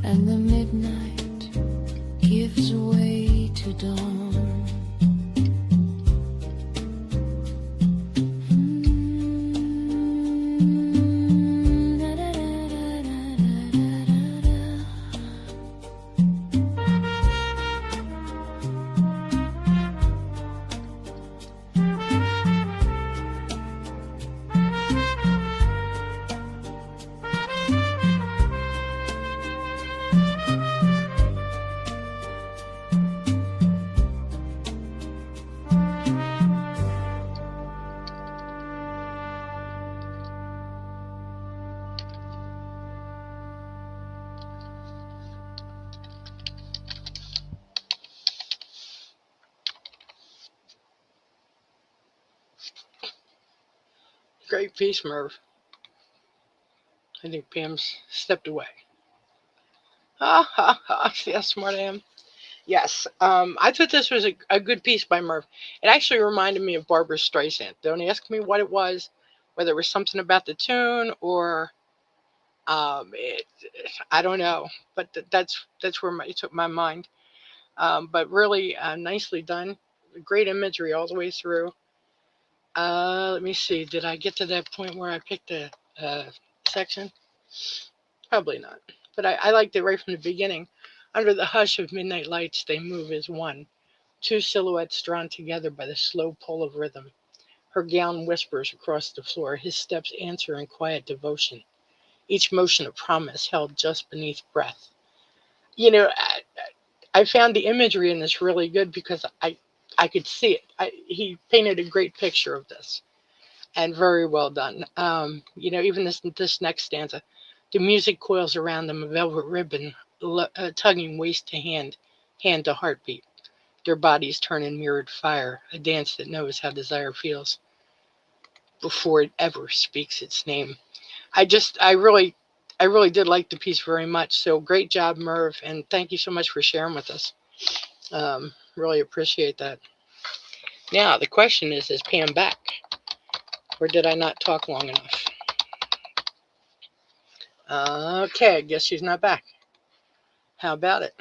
Speaker 1: and the midnight gives way to dawn.
Speaker 2: Great piece, Merv. I think Pam's stepped away. Ha ha ha. See how smart I am? Yes. I thought this was a good piece by Merv. It actually reminded me of Barbra Streisand. Don't ask me what it was, whether it was something about the tune or I don't know. But that's where it took my mind. But really nicely done. Great imagery all the way through. Let me see. Did I get to that point where I picked a section? Probably not. But I liked it right from the beginning. Under the hush of midnight lights, they move as one, two silhouettes drawn together by the slow pull of rhythm. Her gown whispers across the floor, his steps answer in quiet devotion, each motion a promise held just beneath breath. You know, I found the imagery in this really good because I could see it. He painted a great picture of this, and very well done. Even this next stanza, the music coils around them, a velvet ribbon, tugging waist to hand to heartbeat. Their bodies turn in mirrored fire, a dance that knows how desire feels before it ever speaks its name. I really did like the piece very much. So great job, Merv, and thank you so much for sharing with us. Really appreciate that. Now, the question is Pam back? Or did I not talk long enough? Okay, I guess she's not back. How about it?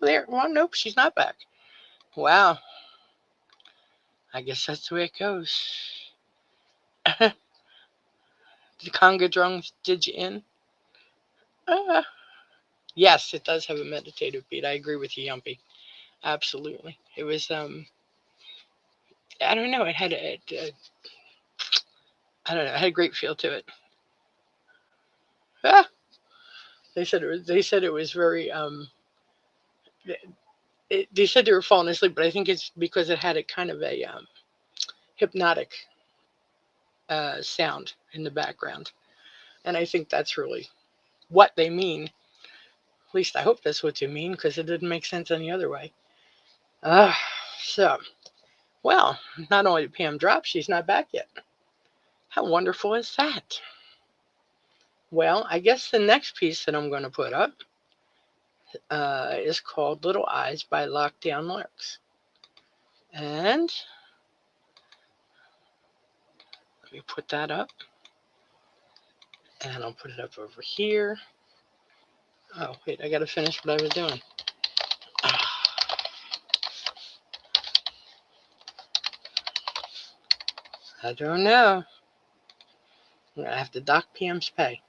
Speaker 2: There, well, nope, she's not back. Wow. I guess that's the way it goes. The conga drums did you in? Yes, it does have a meditative beat. I agree with you, Yumpy. Absolutely. It was, I don't know, it had I don't know, it had a great feel to it. They said it was very, they said they were falling asleep, but I think it's because it had a kind of a hypnotic sound in the background. And I think that's really what they mean. At least I hope that's what you mean, because it didn't make sense any other way. Well, not only did Pam drop, she's not back yet. How wonderful is that? Well, I guess the next piece that I'm going to put up is called Little Eyes by Lockdown Larks. And let me put that up. And I'll put it up over here. Oh, wait, I got to finish what I was doing. I don't know. I'm going to have to dock Pam's pay.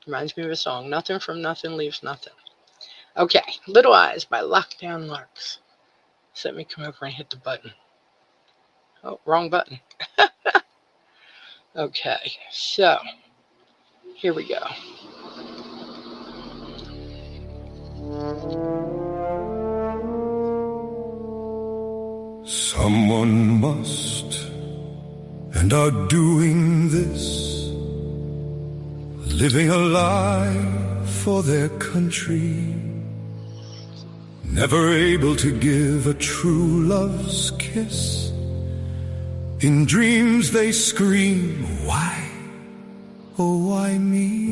Speaker 2: Reminds me of a song. Nothing from nothing leaves nothing. Okay, Little Eyes by Lockdown Larks. So let me come over and hit the button. Oh, wrong button. Okay, so here we go.
Speaker 1: Someone must and are doing this, living a lie for their country, never able to give a true love's kiss. In dreams they scream, why, oh why me?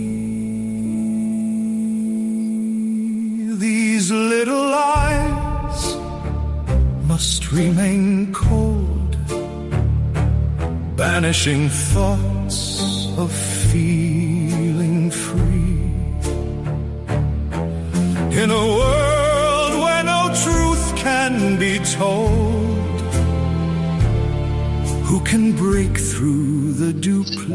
Speaker 1: These little lies must remain cold, banishing thoughts of feeling free. In a world where no truth can be told, who can break through the duplicity?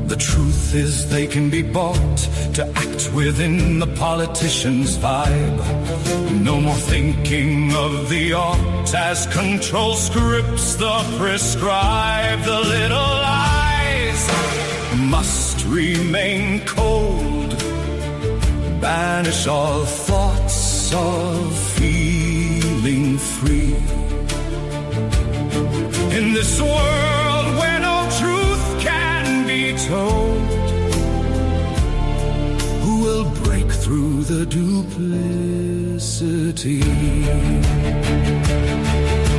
Speaker 1: The truth is they can be bought to act within the politician's vibe. No more thinking of the art as control scripts the prescribe. The little lies must remain cold, banish all thoughts of feeling free. In this world where no truth can be told, who will break through the duplicity?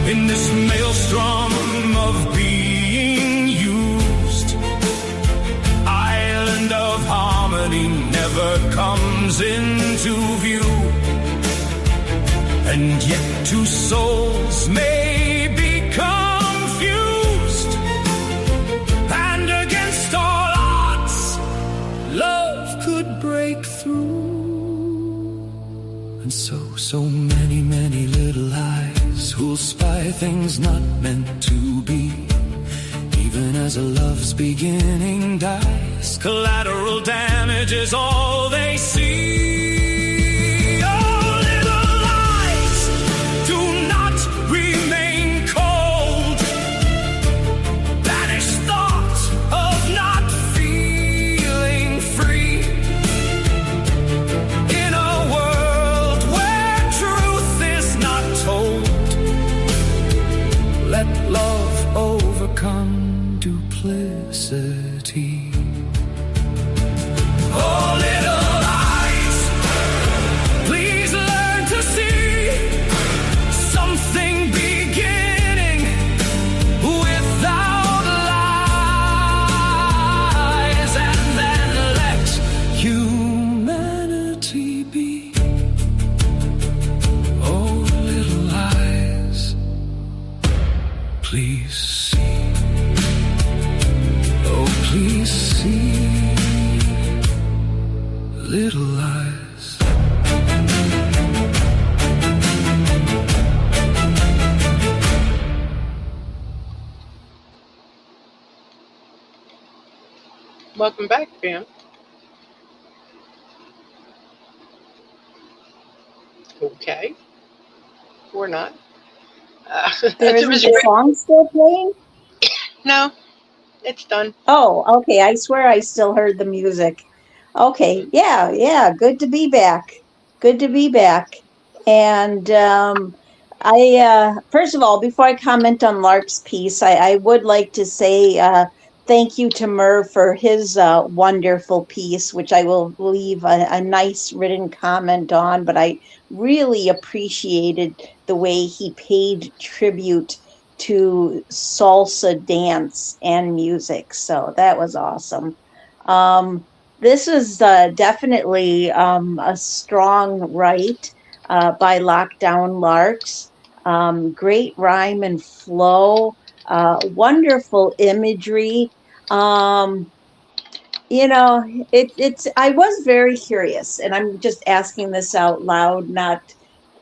Speaker 1: In this maelstrom of being used, island of harmony never comes into view. And yet two souls may be confused, and against all odds, love could break through. And so many, many little eyes who'll spy things not meant to be. Even as a love's beginning dies, collateral damage is all they see. Overcome duplicity. Oh, little eyes, please learn to see something beginning without lies, and then let humanity be. Oh, little eyes, please. Please see little eyes.
Speaker 2: Welcome back, Pam. Okay. Or not.
Speaker 3: There isn't a song still playing?
Speaker 2: No. It's done.
Speaker 3: Oh, okay. I swear I still heard the music. Okay. Yeah. Good to be back. Good to be back. And I first of all, before I comment on Lark's piece, I would like to say thank you to Merv for his wonderful piece, which I will leave a nice written comment on. But I really appreciated the way he paid tribute to salsa dance and music. So that was awesome. This is definitely a strong write by Lockdown Larks. Great rhyme and flow, wonderful imagery. I was very curious, and I'm just asking this out loud, not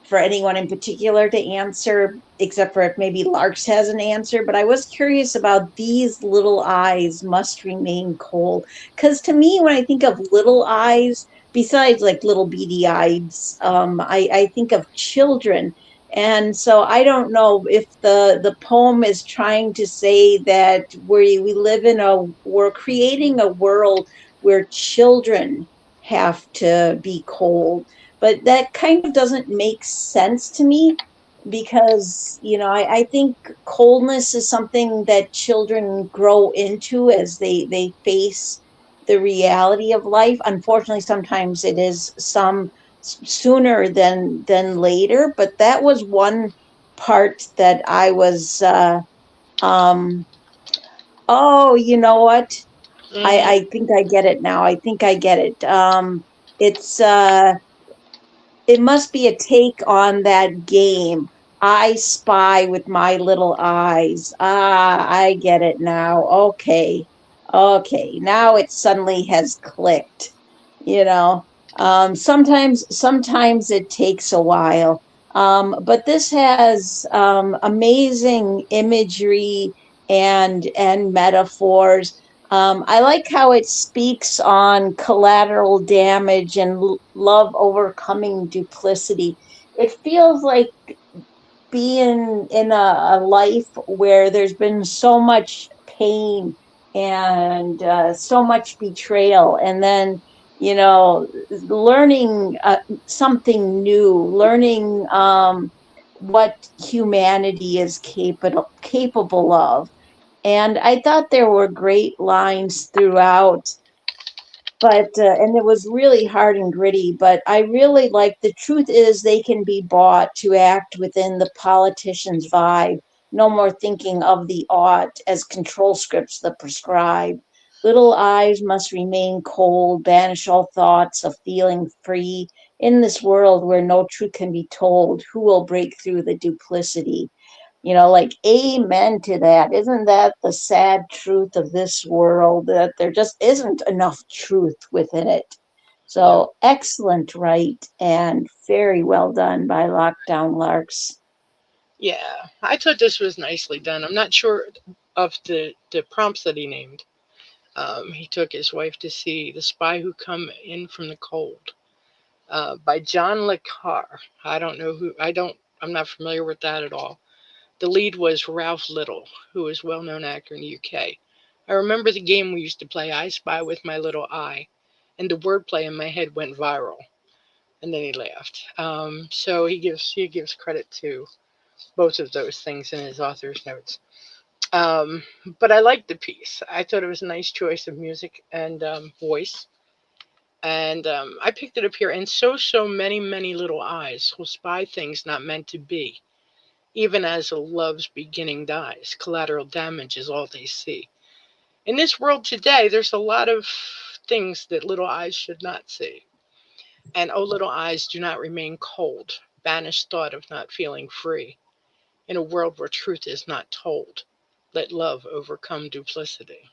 Speaker 3: for anyone in particular to answer, except for if maybe Larks has an answer. But I was curious about these little eyes must remain cold. Because to me, when I think of little eyes, besides like little beady eyes, I think of children. And so I don't know if the poem is trying to say that we're creating a world where children have to be cold. but that kind of doesn't make sense to me because, I think coldness is something that children grow into as they face the reality of life. Unfortunately, sometimes it is some sooner than later, but that was one part that I was, um, oh, you know what?
Speaker 2: Mm-hmm.
Speaker 3: I think I get it now. I think I get it. It's it must be a take on that game. I spy with my little eyes. Ah, I get it now. Okay. Okay. Now it suddenly has clicked. You know, sometimes it takes a while. But this has amazing imagery and metaphors. I like how it speaks on collateral damage and love overcoming duplicity. It feels like being in a life where there's been so much pain and so much betrayal, and then learning something new, learning what humanity is capable of. And I thought there were great lines throughout, but and it was really hard and gritty, but I really like the truth is they can be bought to act within the politician's vibe. No more thinking of the ought as control scripts that prescribe. Little eyes must remain cold, banish all thoughts of feeling free. In this world where no truth can be told, who will break through the duplicity? Like, amen to that. Isn't that the sad truth of this world, that there just isn't enough truth within it?
Speaker 2: Yeah.
Speaker 3: So excellent, right? And very well done by Lockdown Larks.
Speaker 2: Yeah. I thought this was nicely done. I'm not sure of the prompts that he named. He took his wife to see The Spy Who Come In From the Cold, by John Le Carre. I don't know who, I'm not familiar with that at all. The lead was Ralph Little, who is a well known actor in the UK. I remember the game we used to play, I Spy with My Little Eye, and the wordplay in my head went viral. And then he laughed. So he gives credit to both of those things in his author's notes. Um, but I liked the piece. I thought it was a nice choice of music and voice. And I picked it up here. And so many, many little eyes will spy things not meant to be. Even as a love's beginning dies, collateral damage is all they see. In this world today, there's a lot of things that little eyes should not see. And oh, little eyes, do not remain cold. Banish thought of not feeling free. In a world where truth is not told, let love overcome duplicity.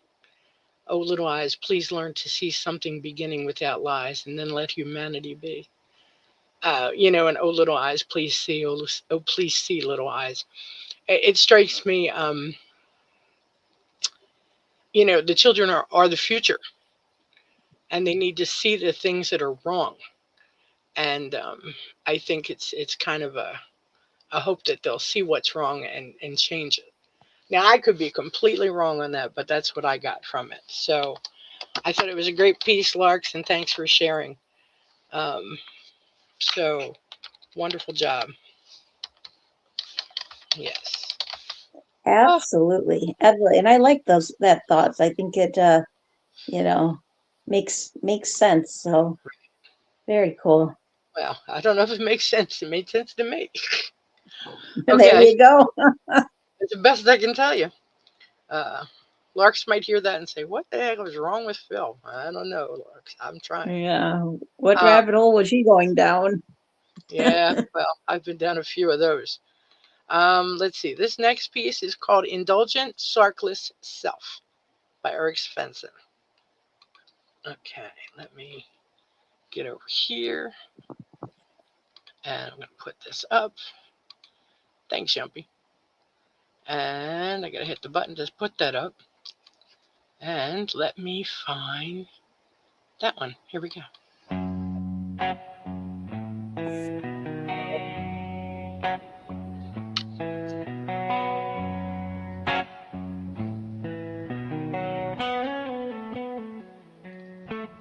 Speaker 2: Oh, little eyes, please learn to see something beginning without lies, and then let humanity be. And oh, little eyes, please see. Oh, please see, little eyes. It strikes me, the children are the future, and they need to see the things that are wrong. And I think it's kind of a hope that they'll see what's wrong and change it. Now, I could be completely wrong on that, but that's what I got from it. So I thought it was a great piece, Larks, and thanks for sharing. Um, so wonderful job. Yes. Oh,
Speaker 3: Absolutely. And I like that thoughts. I think it you know, makes sense. So very cool.
Speaker 2: well, I don't know if it makes sense. It made sense to me.
Speaker 3: There
Speaker 2: Okay,
Speaker 3: you go.
Speaker 2: it's the best I can tell you. Uh, Larks might hear that and say, "What the heck was wrong with Phil?" I don't know, Larks. I'm trying.
Speaker 3: Yeah. What
Speaker 2: Uh,
Speaker 3: rabbit hole was she going down?
Speaker 2: yeah, well, I've been down a few of those. Let's see. This next piece is called "Indulgent Sarkless Self" by Eric Svensson. Okay, let me get over here, and I'm going to put this up. Thanks, Jumpy. And I got to hit the button to put that up. And let me find that one. Here we go.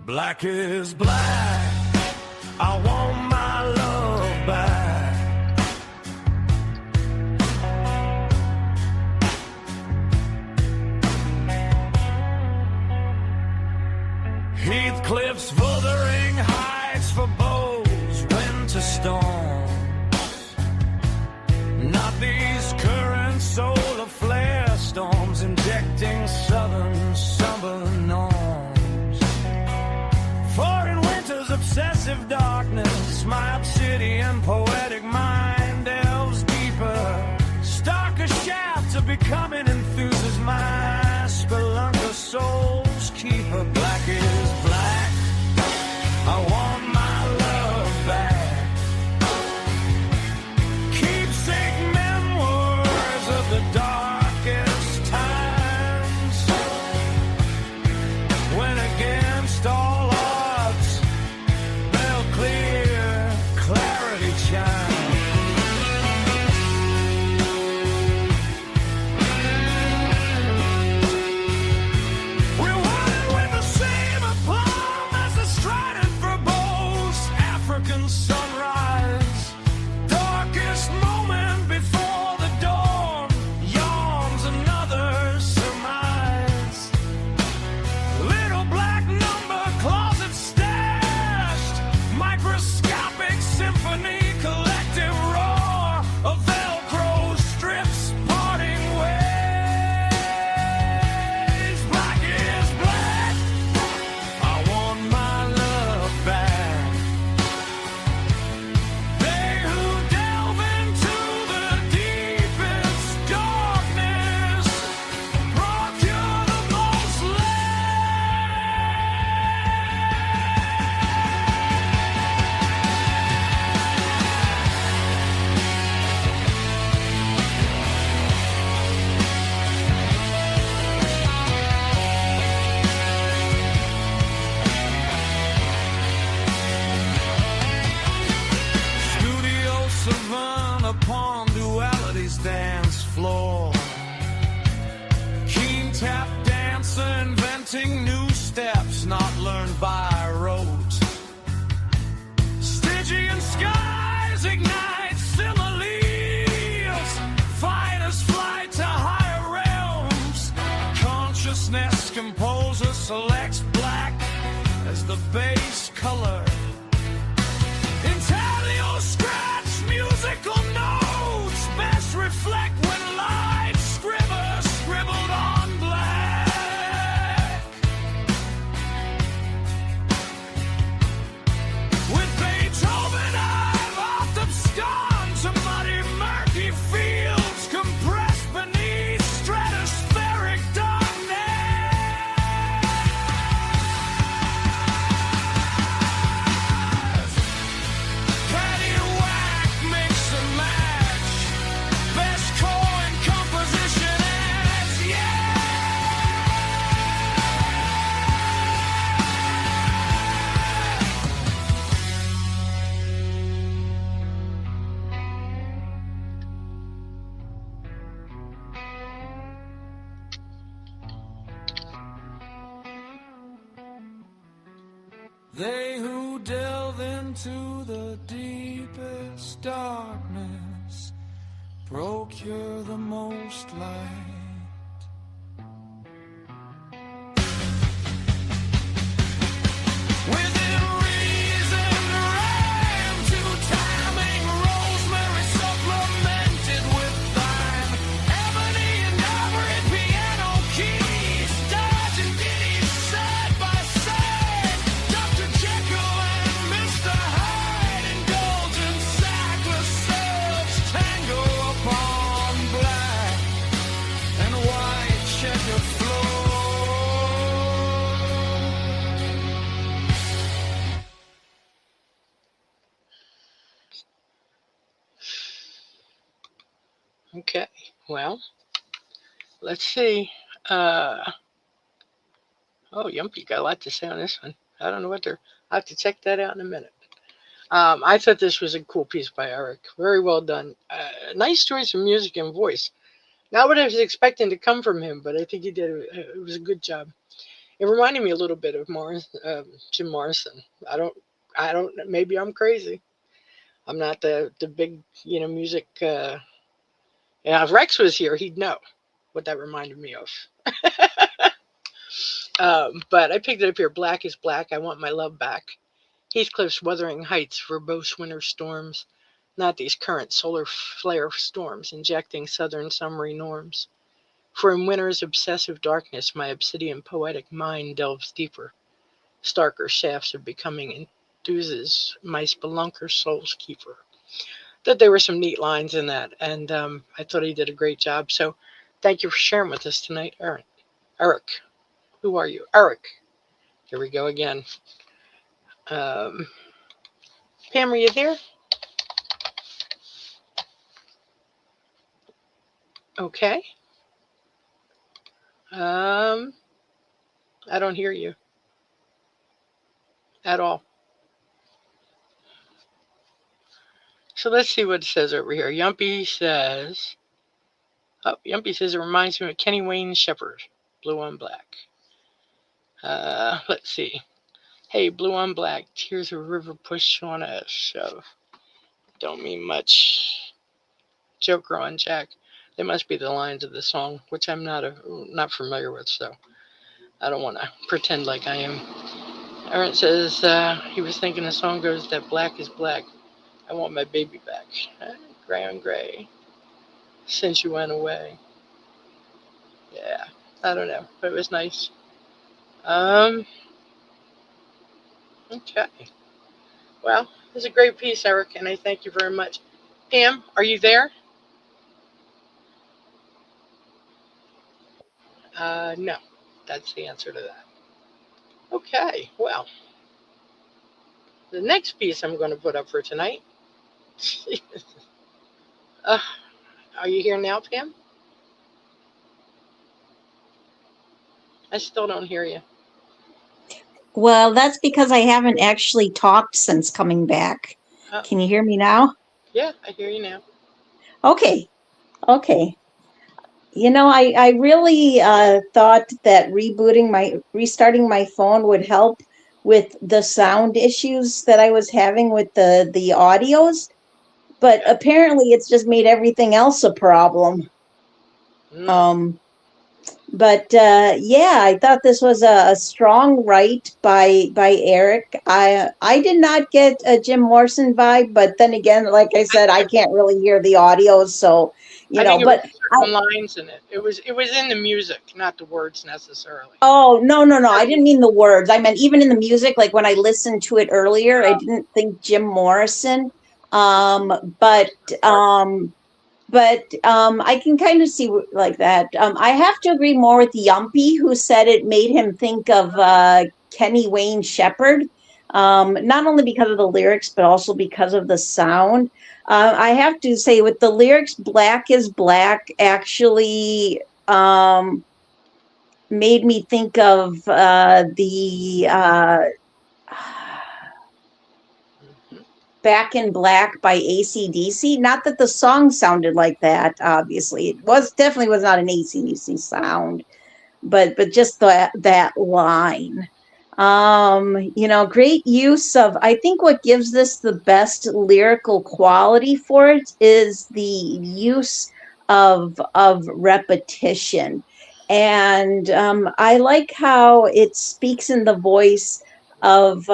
Speaker 1: Black is black. I want my Heathcliff's wuthering heights for bows, winter storm. Not these current solar flare storms injecting southern summer norms. For in winter's obsessive darkness, my obsidian poetic mind delves deeper. Starker shaft of becoming enthuses my spelunker soul's keeper. Black is black. I want my love back. Keepsake memoirs of the darkest times, when against all odds they'll clear clarity chime. Sunrise, darkest moment before the dawn, yawns another surmise. Little black number closet stashed, microscopic symphony, collective roar of Velcro strips parting ways. Black is black. I want my love back. Upon duality's dance floor, keen tap dancer inventing new steps not learned by rote. Stygian skies ignite similes, fighters fly to higher realms. Consciousness composer selects black as the base color. Intaglio scratch musical notes best reflect when light scribble scribbled on black. With Beethoven I've oft abscond to muddy murky fields compressed beneath stratospheric darkness. Paddywhack mix and match, best core and composition adds, yeah. They who delve into the deepest darkness procure the most light. Within reason, rhyme to timing, rosemary supplemented with thyme, ebony and ivory piano keys, Dodge and Diddy side by side, Dr. Jekyll and Mr. Hyde, indulgent sackless selves tango upon black and white checker floor.
Speaker 2: Okay, well, let's see. Oh, Yumpy got a lot to say on this one. I don't know what they're. I'll have to check that out in a minute. I thought this was a cool piece by Eric. Very well done. Nice choice of music and voice. Not what I was expecting to come from him, but I think he did. It was a good job. It reminded me a little bit of Jim Morrison. I don't. Maybe I'm crazy. I'm not the big music. If Rex was here, he'd know what that reminded me of. But I picked it up here. Black is black. I want my love back. Heathcliff's Wuthering Heights, verbose winter storms, not these current solar flare storms injecting southern summery norms. For in winter's obsessive darkness, my obsidian poetic mind delves deeper. Starker shafts of becoming enthuses my spelunker soul's keeper. That there were some neat lines in that, and I thought he did a great job. So thank you for sharing with us tonight, Eric. Eric, who are you? Eric. Here we go again. Pam, are you there? Okay. I don't hear you at all. So let's see what it says over here. Yumpy says it reminds me of Kenny Wayne Shepherd, Blue on Black. Let's see. Hey, Blue on Black, tears of a river push on a shove. Don't mean much. Joker on Jack. They must be the lines of the song, which I'm not familiar with, so I don't want to pretend like I am. Aaron says he was thinking the song goes that black is black. I want my baby back. Gray on gray. Since you went away. Yeah, I don't know, but it was nice. Okay. Well, it was a great piece, Eric, and I thank you very much. Pam, are you there? No, that's the answer to that. Okay, well, the next piece I'm going to put up for tonight. Are you here now, Pam? I still don't hear you.
Speaker 3: Well, that's because I haven't actually talked since coming back. Can you hear me now?
Speaker 2: Yeah, I hear you now.
Speaker 3: Okay. You know, I really thought that restarting my phone would help with the sound issues that I was having with the audios, but apparently it's just made everything else a problem. But yeah, I thought this was a strong write by Eric. I did not get a Jim Morrison vibe, but then again, like I said, I can't really hear the audio, so
Speaker 2: I think but certain lines in it. It was in the music, not the words necessarily.
Speaker 3: Oh, no. I didn't mean the words. I meant even in the music, like when I listened to it earlier, I didn't think Jim Morrison. But I can kind of see like that. I have to agree more with Yumpy, who said it made him think of Kenny Wayne Shepherd, not only because of the lyrics, but also because of the sound. I have to say, with the lyrics, black is black actually made me think of the Back in Black by AC/DC. Not that the song sounded like that, obviously. It definitely was not an AC/DC sound, but just that line. You know, great use of, I think what gives this the best lyrical quality for it is the use of repetition. And I like how it speaks in the voice of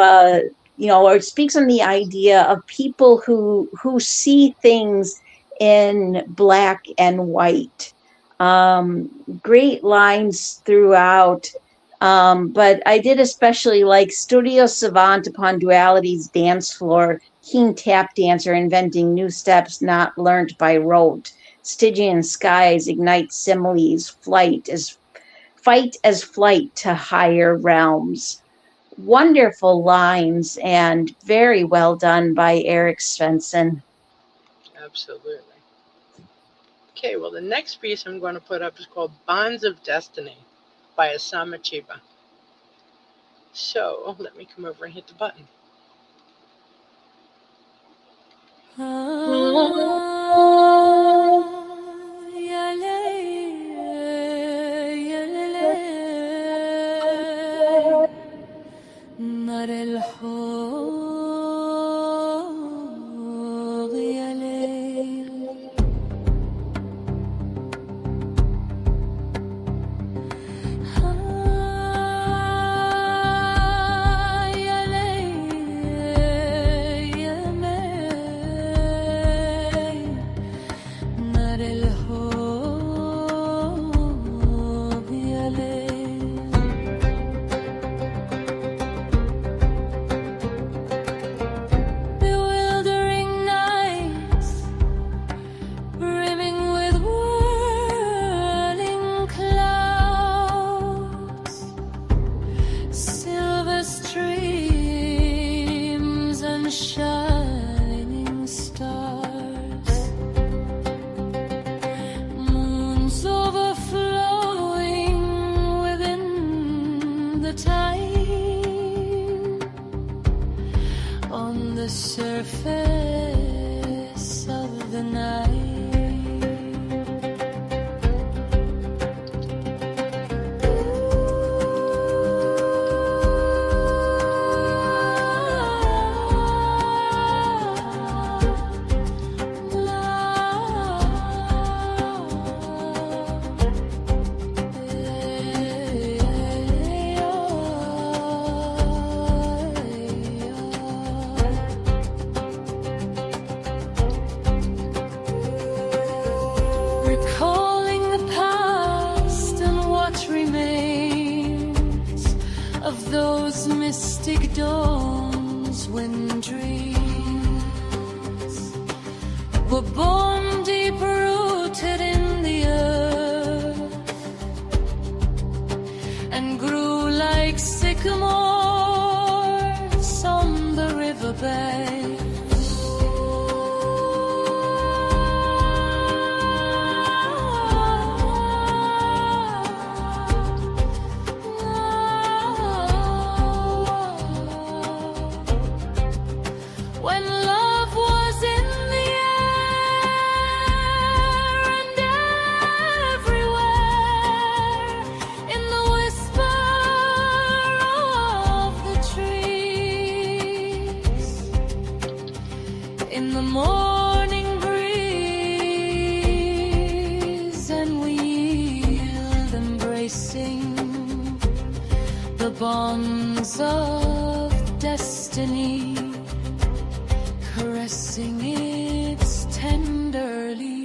Speaker 3: or it speaks on the idea of people who see things in black and white. Great lines throughout. But I did especially like Studio Savant upon Duality's dance floor, keen tap dancer inventing new steps not learnt by rote. Stygian skies ignite similes, fight as flight to higher realms. Wonderful lines and very well done by Eric Svensson.
Speaker 2: Absolutely. Okay, well, the next piece I'm going to put up is called Bonds of Destiny by Osama Chiba. So let me come over and hit the button.
Speaker 1: surface of the night. Those mystic dawns when dreams were born deep rooted in the earth and grew like sycamores on the riverbank. In the morning breeze, and we yield, embracing the bonds of destiny, caressing its tender leaves.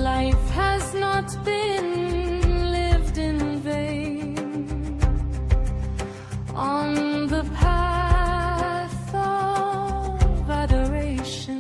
Speaker 1: Life has not been lived in vain on the path of adoration.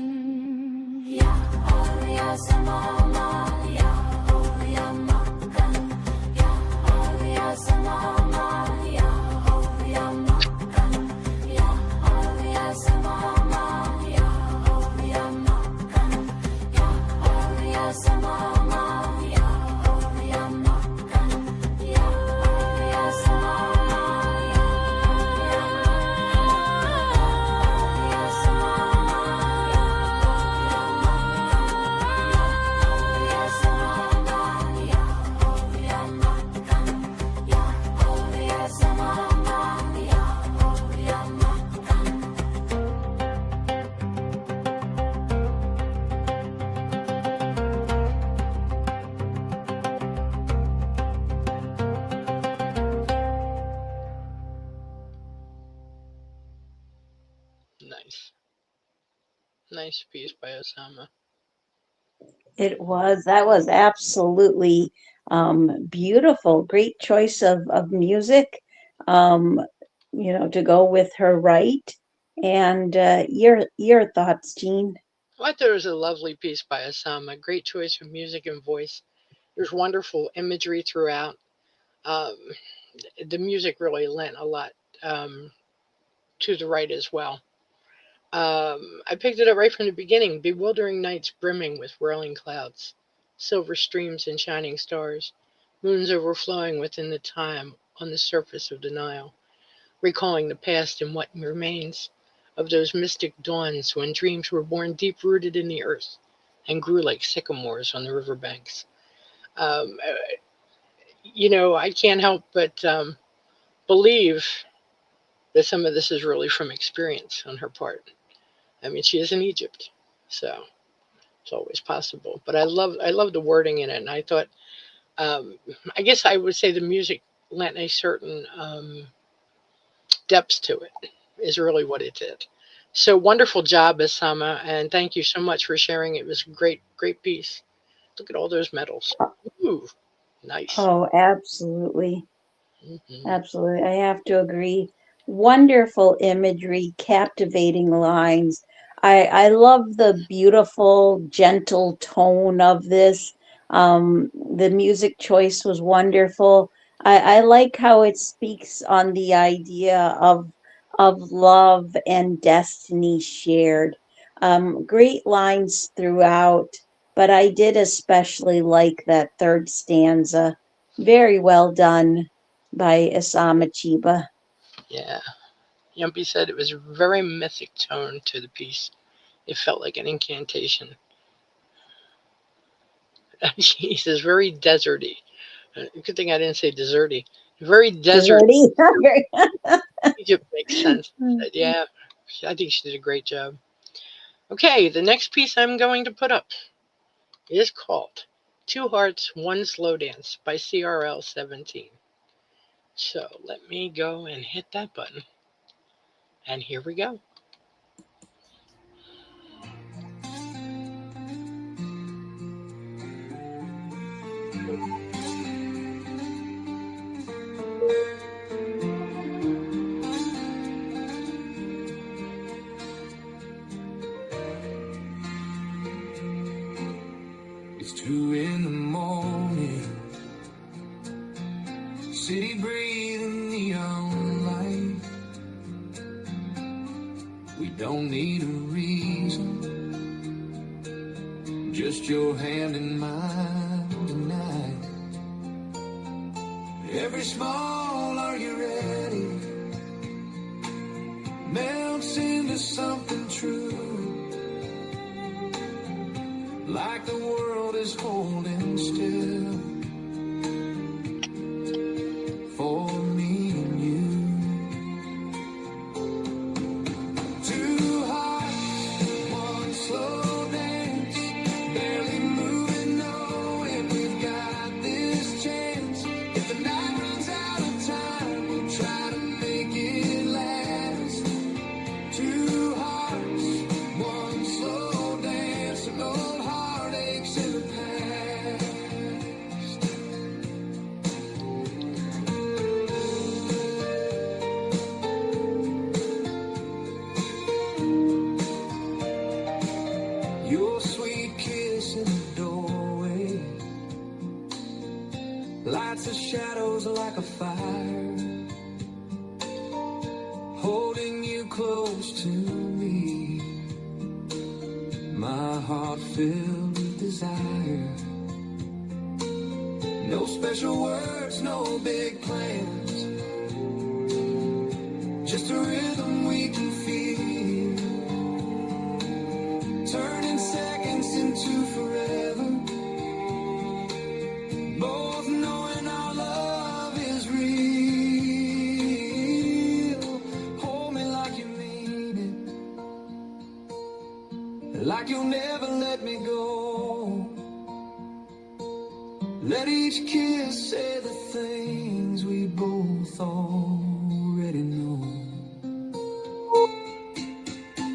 Speaker 2: Nice piece by Osama.
Speaker 3: That was absolutely beautiful. Great choice of music, um, to go with her right. And your thoughts, Jean?
Speaker 2: Well, I thought it was a lovely piece by Osama. Great choice of music and voice. There's wonderful imagery throughout. Um, the music really lent a lot um, to the right as well. I picked it up right from the beginning. Bewildering nights brimming with whirling clouds, silver streams and shining stars, moons overflowing within the time on the surface of the Nile, recalling the past and what remains of those mystic dawns when dreams were born deep rooted in the earth and grew like sycamores on the riverbanks. Um, uh, I can't help but believe that some of this is really from experience on her part. I mean, she is in Egypt, so it's always possible. But I love the wording in it, and I thought, I guess I would say the music lent a certain depth to it. Is really what it did. So wonderful job, Asama, and thank you so much for sharing. It was a great, great piece. Look at all those medals. Ooh, nice.
Speaker 3: Oh, absolutely.
Speaker 2: Hmm.
Speaker 3: Absolutely. I have to agree. Wonderful imagery, captivating lines. I love the beautiful, gentle tone of this. The music choice was wonderful. I like how it speaks on the idea of love and destiny shared. Great lines throughout, but I did especially like that third stanza. Very well done by Isama Chiba.
Speaker 2: Yeah. Yumpy said it was a very mythic tone to the piece. It felt like an incantation. He says very deserty. Good thing I didn't say deserty. Very desert.
Speaker 3: Deserty.
Speaker 2: Egypt makes sense. Yeah, I think she did a great job. Okay, the next piece I'm going to put up is called Two Hearts, One Slow Dance by CRL 17. So let me go and hit that button. And here we go.
Speaker 1: It's 2 in the morning, city breathing neon light. We don't need a reason, just your hand in mine tonight. Every small "are you ready" melts into something true, like the world is holding still for me and you. Two hearts, one slow dance, barely moving, knowing we've got this chance. If the night runs out of time, we'll try to make it last. Two hearts, one slow dance, and old heartaches in the past. Your sweet kiss in the doorway lights the shadows like a fire, holding you close to me, my heart filled with desire. No special words, no big plans, just a rhythm we can feel, turning seconds into forever, both knowing our love is real. Hold me like you mean it, like you'll never let me go. Let each kiss say the things we both already know.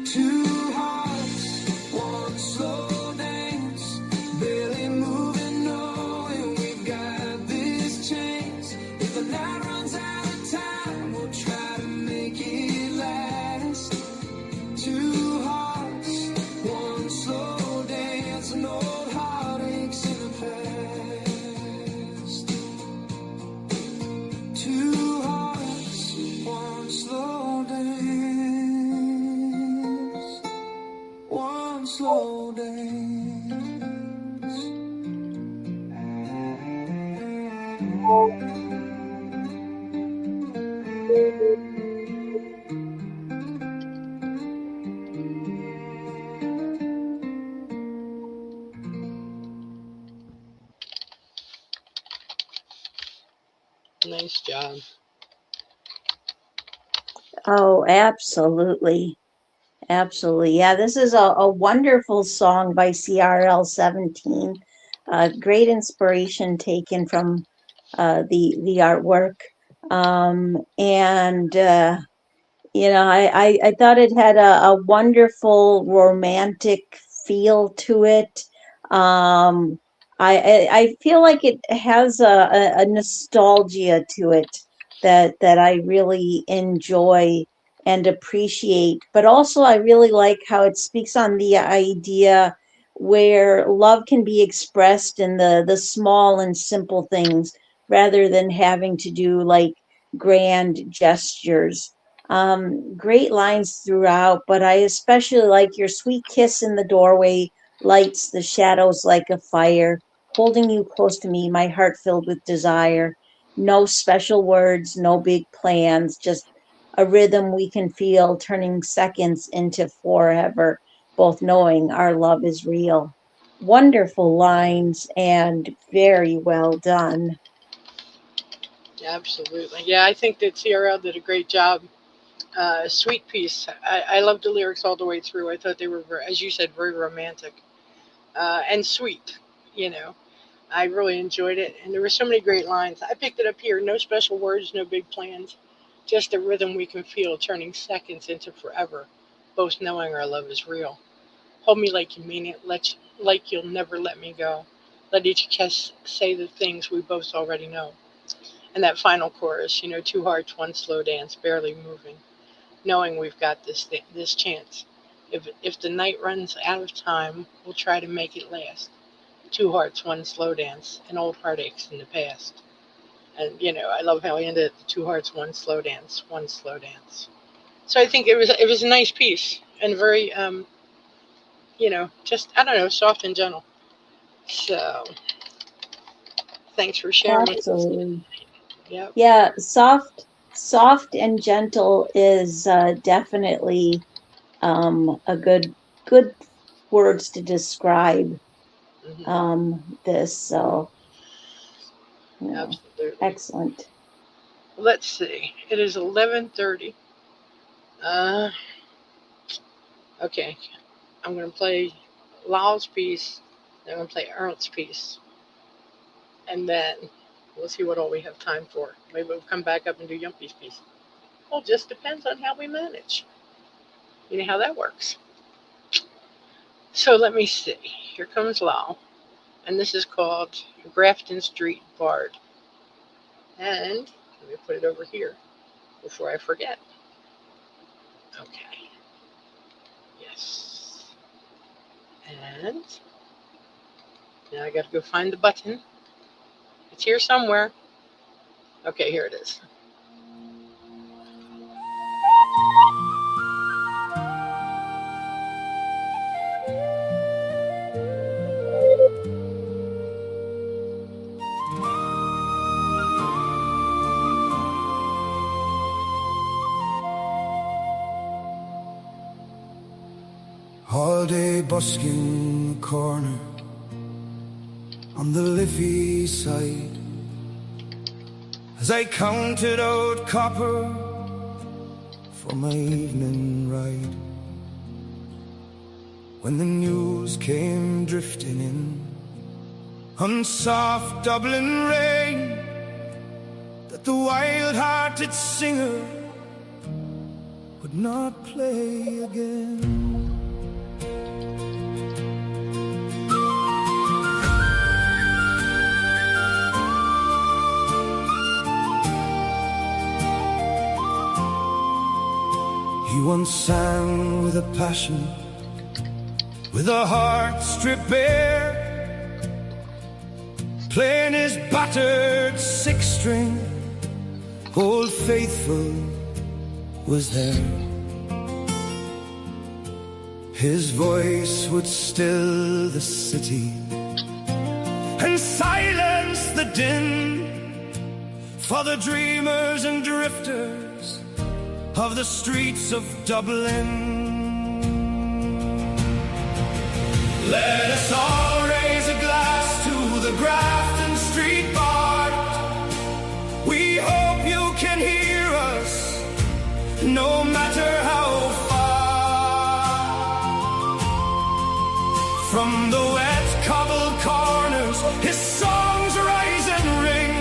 Speaker 1: Two hearts,
Speaker 2: Nice job.
Speaker 3: Oh, absolutely. Absolutely. Yeah, this is a wonderful song by CRL 17. Great inspiration taken from the artwork. And I thought it had a wonderful romantic feel to it. I feel like it has a nostalgia to it that I really enjoy and appreciate. But also, I really like how it speaks on the idea where love can be expressed in the small and simple things rather than having to do like grand gestures. Great lines throughout, but I especially like your sweet kiss in the doorway lights the shadows like a fire, holding you close to me, my heart filled with desire. No special words, no big plans, just a rhythm we can feel, turning seconds into forever, both knowing our love is real. Wonderful lines and very well done.
Speaker 2: Absolutely. Yeah, I think that CRL did a great job. Sweet piece. I loved the lyrics all the way through. I thought they were, as you said, very romantic and sweet. You know, I really enjoyed it. And there were so many great lines. I picked it up here. No special words, no big plans. Just a rhythm we can feel, turning seconds into forever, both knowing our love is real. Hold me like you mean it, like you'll never let me go. Let each kiss say the things we both already know. And that final chorus, two hearts, one slow dance, barely moving, knowing we've got this chance. If the night runs out of time, we'll try to make it last. Two hearts, one slow dance, and old heartaches in the past. And I love how he ended it, two hearts, one slow dance, one slow dance. So I think it was a nice piece and very just I don't know, soft and gentle. So thanks for sharing with us.
Speaker 3: Absolutely.
Speaker 2: Yep.
Speaker 3: Yeah, soft and gentle is definitely a good words to describe
Speaker 2: Hmm.
Speaker 3: this. So,
Speaker 2: Absolutely.
Speaker 3: excellent.
Speaker 2: Let's see. It is 11:30. Uh, okay. I'm gonna play Lal's piece. Then I'm gonna play Ernst's piece, and then we'll see what all we have time for. Maybe we'll come back up and do Yumpy's piece. Well, just depends on how we manage. You know how that works. So let me see. Here comes Lal, and this is called Grafton Street Bard. And let me put it over here before I forget. Okay. Yes. And now I gotta go find the button. It's here somewhere. Okay, here it is.
Speaker 1: All day busking the corner on the Liffey side, as I counted out copper for my evening ride. When the news came drifting in on soft Dublin rain, that the wild-hearted singer would not play again. He once sang with a passion, with a heart stripped bare, playing his battered six-string. Old Faithful was there. His voice would still the city and silence the din for the dreamers and drifters of the streets of Dublin. Let us all raise a glass to the Grafton Street Bar. We hope you can hear us, no matter how far. From the wet cobbled corners, his songs rise and ring.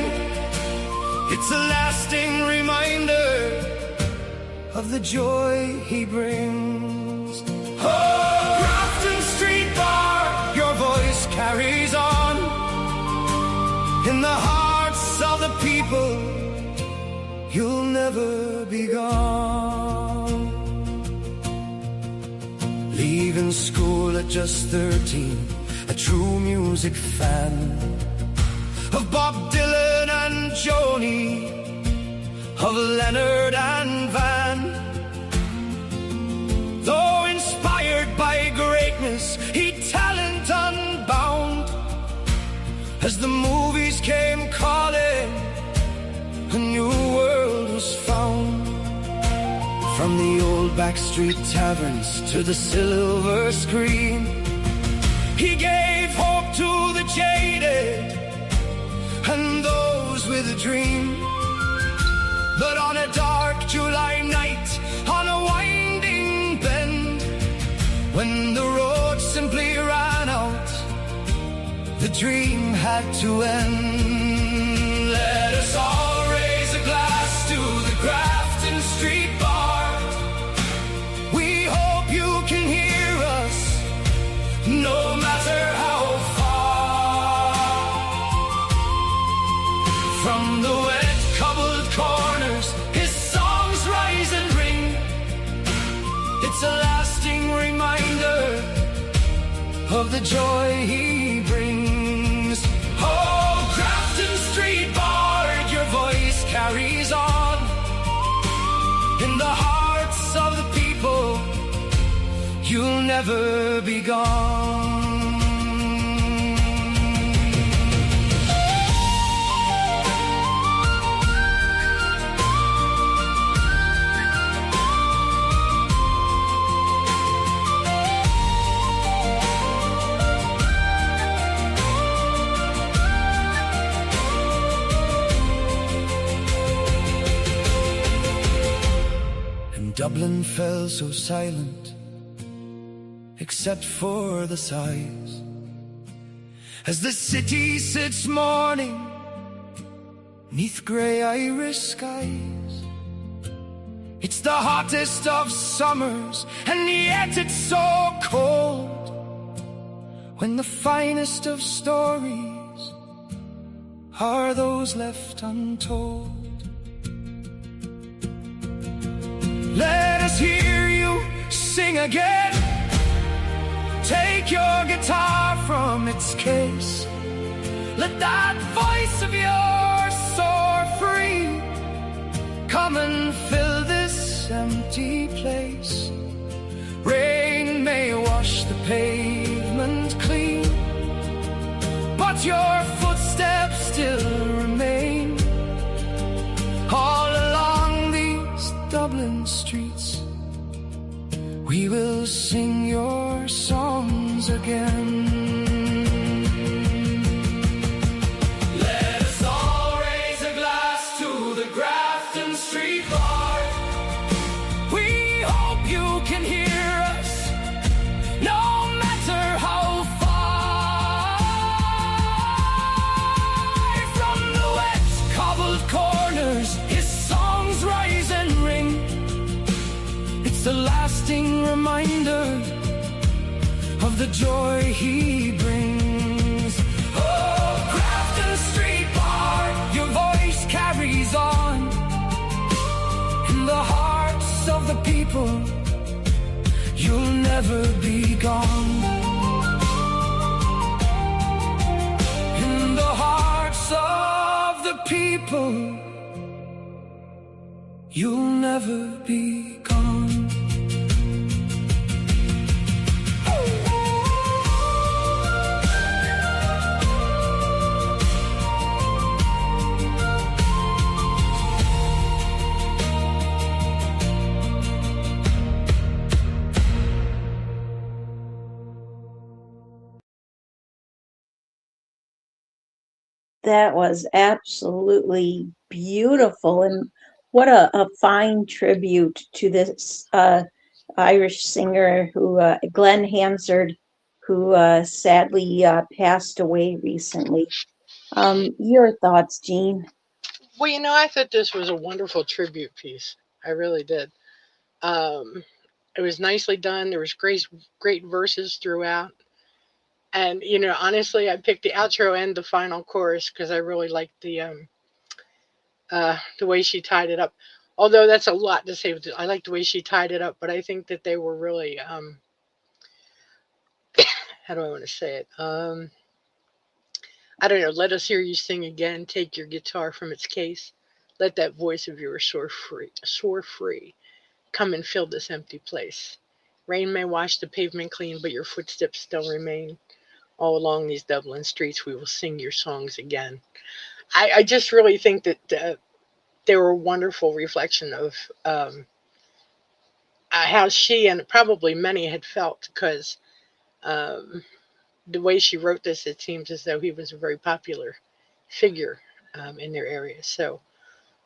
Speaker 1: It's a lasting reminder of the joy he brings. Oh, Grafton Street Bar, your voice carries on in the hearts of the people. You'll never be gone. Leaving school at just 13, a true music fan of Bob Dylan and Joni, of Leonard and Van. Though inspired by greatness, he'd talent unbound. As the movies came calling, a new world was found. From the old backstreet taverns to the silver screen, he gave hope to the jaded and those with a dream. But on a dark July night, on a winding bend, when the road simply ran out, the dream had to end. Let us all raise a glass to the Grafton Street Bar. We hope you can hear us, no matter how far. From the wet cobbled corners, his songs rise and ring. It's a lasting reminder of the joy he brings. Oh, Grafton Street Bar, your voice carries on in the hearts of the people. You'll never be gone. Dublin fell so silent, except for the sighs, as the city sits mourning neath grey Irish skies. It's the hottest of summers, and yet it's so cold, when the finest of stories are those left untold. Let us hear you sing again. Take your guitar from its case. Let that voice of yours soar free. Come and fill this empty place. Rain may wash the pavement clean, but your footsteps still remain all along these Dublin streets. We will sing your songs again. Let us all raise a glass to the Grafton Street Bar. We hope you can hear us, no matter how far. From the wet cobbled corners, his songs rise and ring. It's a lasting reminder of the joy he brings. Oh, Grafton Street Bar, your voice carries on in the hearts of the people. You'll never be gone. In the hearts of the people, you'll never be gone.
Speaker 3: That was absolutely beautiful. And what a fine tribute to this Irish singer who, Glenn Hansard, who sadly passed away recently. Your thoughts, Jean?
Speaker 2: Well, I thought this was a wonderful tribute piece. I really did. Um, it was nicely done. There was great verses throughout. And honestly, I picked the outro and the final chorus because I really liked the way she tied it up. Although that's a lot to say, I like the way she tied it up, but I think that they were really how do I want to say it? I don't know. Let us hear you sing again. Take your guitar from its case. Let that voice of yours soar free. Come and fill this empty place. Rain may wash the pavement clean, but your footsteps still remain. All along these Dublin streets, we will sing your songs again. I just really think that they were a wonderful reflection of how she and probably many had felt because um, the way she wrote this, it seems as though he was a very popular figure in their area. So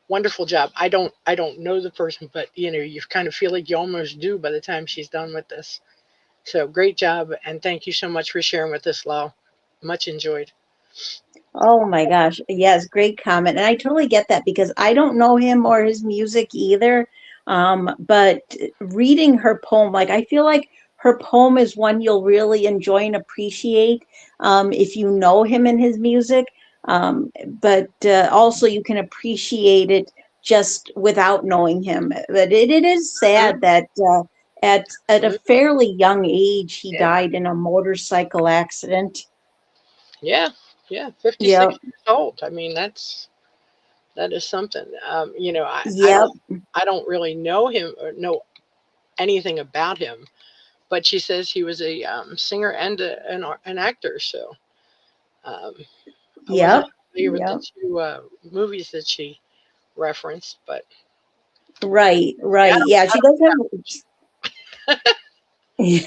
Speaker 2: wonderful job. I don't know the person, but you kind of feel like you almost do by the time she's done with this. So great job, and thank you so much for sharing with us, Lau. Much enjoyed.
Speaker 3: Oh my gosh. Yes, great comment. And I totally get that because I don't know him or his music either. But reading her poem, like I feel like her poem is one you'll really enjoy and appreciate if you know him and his music. But also you can appreciate it just without knowing him. But it is
Speaker 2: Mhm.
Speaker 3: sad that at a
Speaker 2: Mhm.
Speaker 3: fairly young age he
Speaker 2: Yeah,
Speaker 3: died in a motorcycle accident.
Speaker 2: yeah, yeah. 56
Speaker 3: Yep.
Speaker 2: years old. I mean, that is something. I
Speaker 3: Yep.
Speaker 2: don't really know him or know anything about him, but she says he was a singer and an actor. So um, I wasn't
Speaker 3: Yep.
Speaker 2: familiar with the
Speaker 3: Yep.
Speaker 2: two movies that she referenced, but
Speaker 3: Right,
Speaker 2: yeah,
Speaker 3: right. Yeah,
Speaker 2: I
Speaker 3: she does have,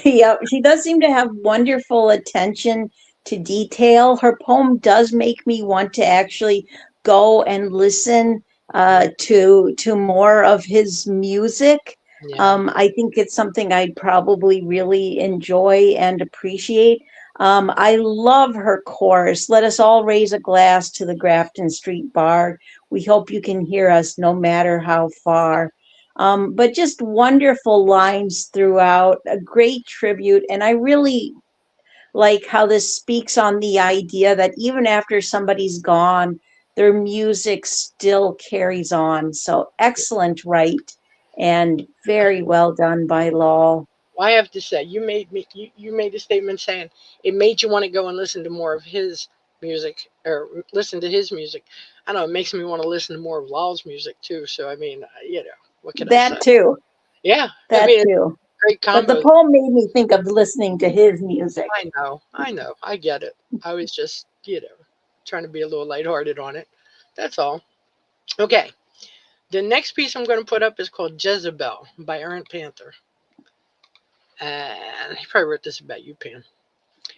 Speaker 3: yeah, she does seem to have wonderful attention to detail. Her poem does make me want to actually go and listen
Speaker 2: don't,
Speaker 3: to more of his music.
Speaker 2: yeah.
Speaker 3: I think it's something I'd probably really enjoy and appreciate. I love her chorus. Let us all raise a glass to the Grafton Street Bar. We hope you can hear us no matter how far. But just wonderful lines throughout, a great tribute. And I really like how this speaks on the idea that even after somebody's gone, their music still carries on. So excellent right and very well done by Law.
Speaker 2: Well, I have to say, you made a statement saying it made you want to go and listen to more of his music or listen to his music. I don't know, it makes me want to listen to more of Law's music too. So I mean, what can I say?
Speaker 3: That too,
Speaker 2: Yeah, I
Speaker 3: that
Speaker 2: mean, it's
Speaker 3: too.
Speaker 2: a great
Speaker 3: But the
Speaker 2: combo.
Speaker 3: poem made me think of listening to his music.
Speaker 2: I know, I get it. I was just, trying to be a little lighthearted on it. That's all. Okay, the next piece I'm going to put up is called Jezebel by Errant Panther, and he probably wrote this about you, Pam.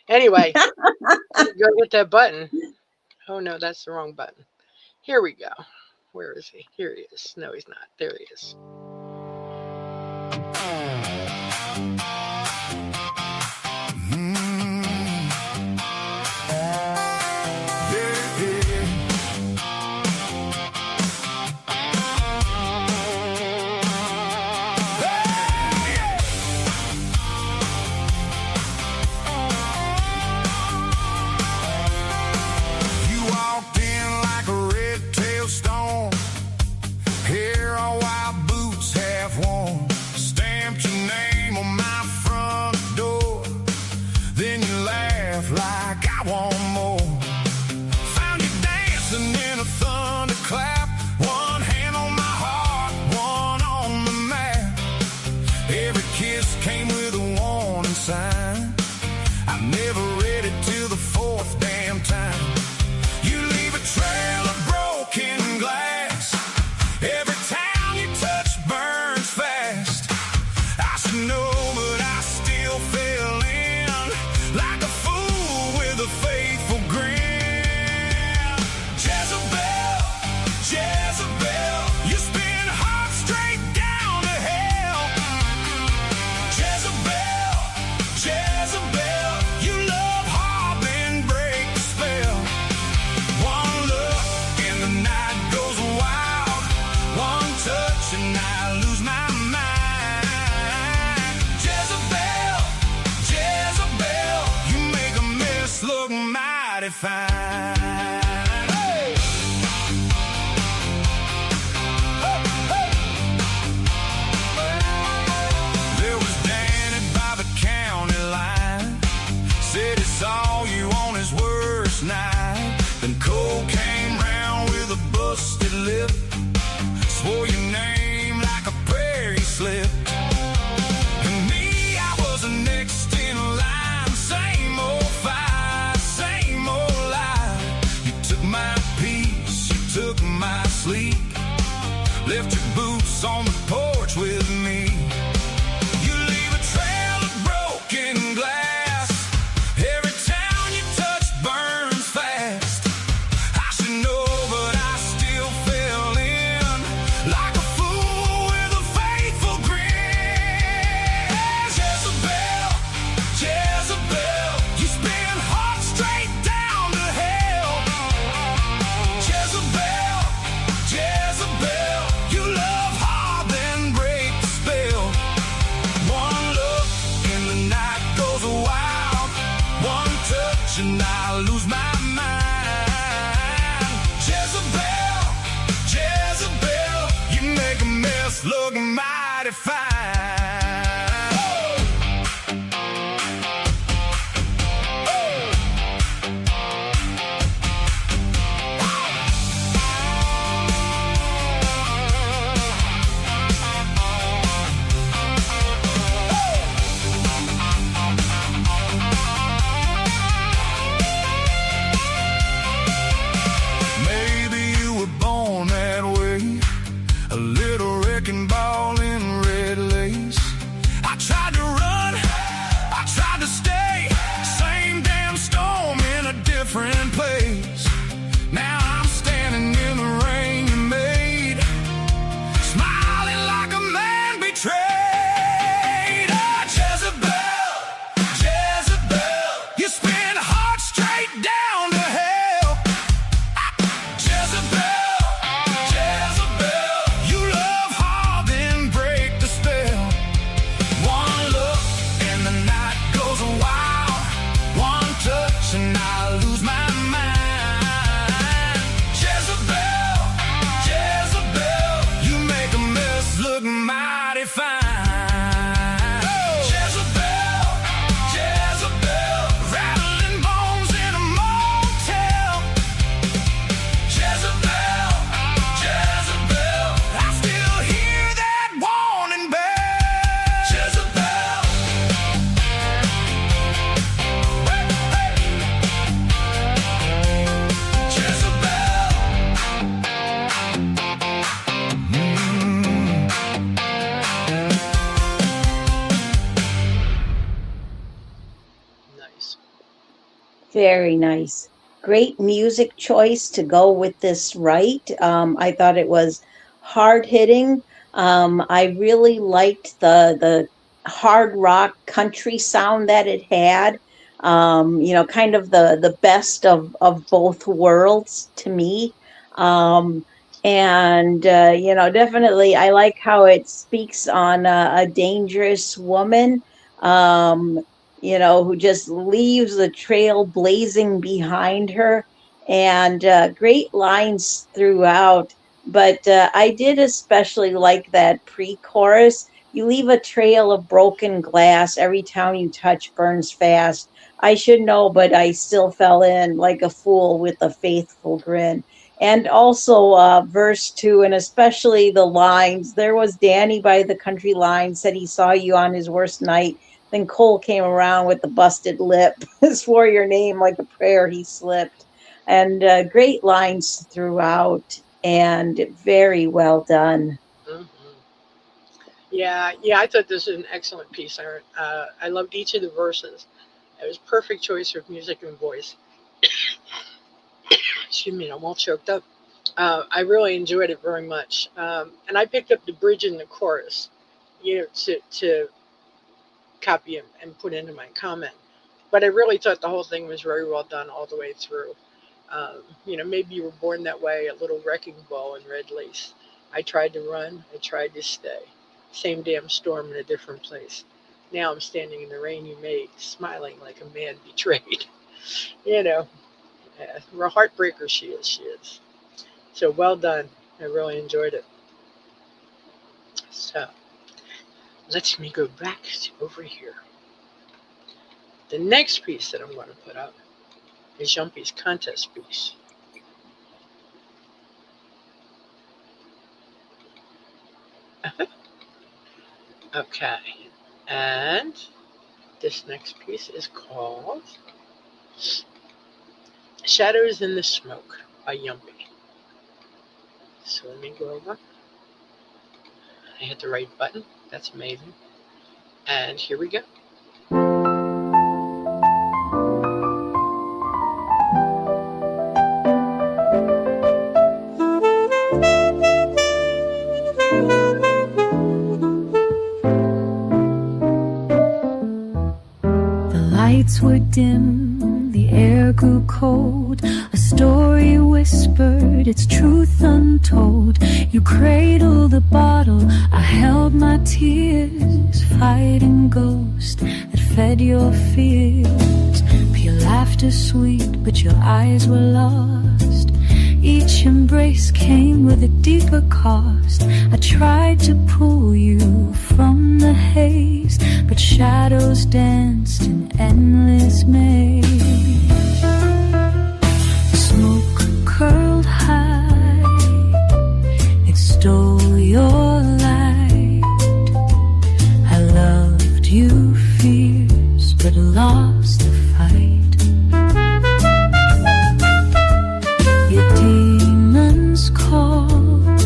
Speaker 2: Anyway, go hit that button. Oh no, that's the wrong button. Here we go. Where is he? Here he is. No, he's not. There he is.
Speaker 1: You walked in like a red-tailed storm. Hair all wild, boots half worn. Stamped your name on my front door. Then you laughed like I want more. Found you dancing in a thunderclap. One hand on my heart, one on the map. Every kiss came with a warning sign. I never read it till the fourth damn time. You leave a trail of broken glass. Every town you touch burns fast. I should know, but I still fell in like a fool with a faithful look mighty fine. There was Danny by the county line, said he saw you on his worst night. Then Cole came round with a busted lip, swore your name like a prairie slip. And me, I was the next in line. Same old fight, same old lie. You took my peace, you took my sleep, left your boots on the porch with me. You leave a trail of broken glass. Every town you touch burns fast. I should know, but I still fell in like a fool with a faithful grin. Jezebel, Jezebel, you spin heart straight down to hell. Jezebel, Jezebel, you love hard then break the spell. One look and the night goes wild. One touch and I lose my mind. Jezebel, Jezebel, you make a mess look mighty fine. Maybe you were born that way, a little wrecking ball in red lace. I tried to run, I tried to stay, same damn storm in a different place. Now I'm standing in the rain you made, smiling like a man betrayed. Oh, Jezebel, Jezebel, you spin heart straight down to hell. Jezebel, Jezebel, you love hard then break the spell. One look and the night goes wild. One touch and I lose my mind. Jezebel, Jezebel, you make a mess look mighty fine. Jezebel, Jezebel, rattling bones in a motel. Jezebel, Jezebel, I still hear that warning bell. Jezebel, hey, hey. Jezebel.
Speaker 2: Nice.
Speaker 3: Very nice. Great music choice to go with this right. I thought it was hard hitting. I really liked the hard rock country sound that it had. Kind of the best of both worlds to me. Definitely I like how it speaks on a dangerous woman. Who just leaves the trail blazing behind her, and great lines throughout. But I did especially like that pre-chorus. You leave a trail of broken glass. Every town you touch burns fast. I should know, but I still fell in like a fool with a faithful grin. And also verse 2, and especially the lines. There was Danny by the country line, said he saw you on his worst night. Then Cole came around with the busted lip, swore your name like a prayer he slipped. And great lines throughout, and very well done.
Speaker 2: Mhm. Yeah, I thought this was an excellent piece. I loved each of the verses. It was perfect choice of music and voice. Excuse me, I'm all choked up. I really enjoyed it very much, and I picked up the bridge and the chorus, to copy and put into my comment. But I really thought the whole thing was very well done all the way through. Maybe you were born that way, a little wrecking ball in red lace. I tried to run, I tried to stay. Same damn storm in a different place. Now I'm standing in the rain you made, smiling like a man betrayed. You know, a heartbreaker she is. She is. So well done. I really enjoyed it. So let me go back to over here. The next piece that I'm going to put up is Jumpy's contest piece. Okay, and this next piece is called Shadows in the Smoke by Yumpy. So let me go over. I hit the right button. That's amazing. And here we go.
Speaker 1: Lights were dim, the air grew cold. A story whispered, its truth untold. You cradled the bottle, I held my tears, fighting ghosts that fed your fears. Pure laughter sweet, but your eyes were lost. Each embrace came with a deeper cost. I tried to pull you from the haze, but shadows danced in endless maze. Smoke curled high, it stole your light. I loved you fierce, but lost the fight. Your demons called,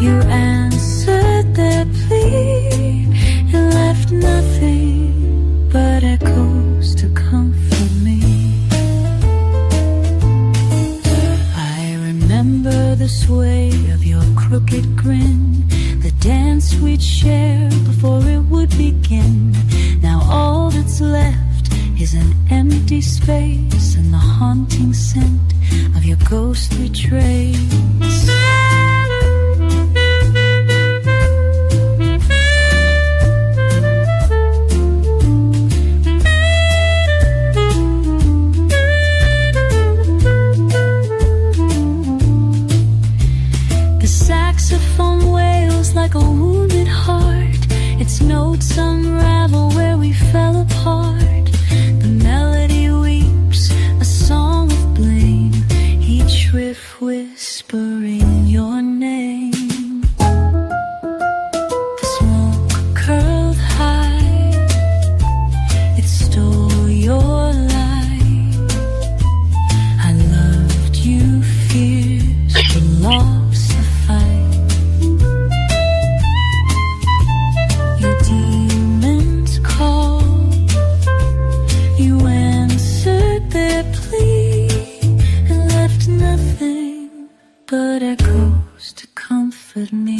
Speaker 1: you answered their plea, and left nothing but echoes to comfort me. I remember the sway of your crooked grin, the dance we'd share before it would begin. Now all that's left is an empty space and the haunting scent of your ghostly trace. The saxophone wails like a wounded heart, its notes unravel where we fell apart. The melody weeps, a song of blame, each riff whispering your name. The smoke curled high, it stole your light. I loved you fierce, but lost the fight. Your demons called, you answered their plea, and left nothing but echoes to comfort me.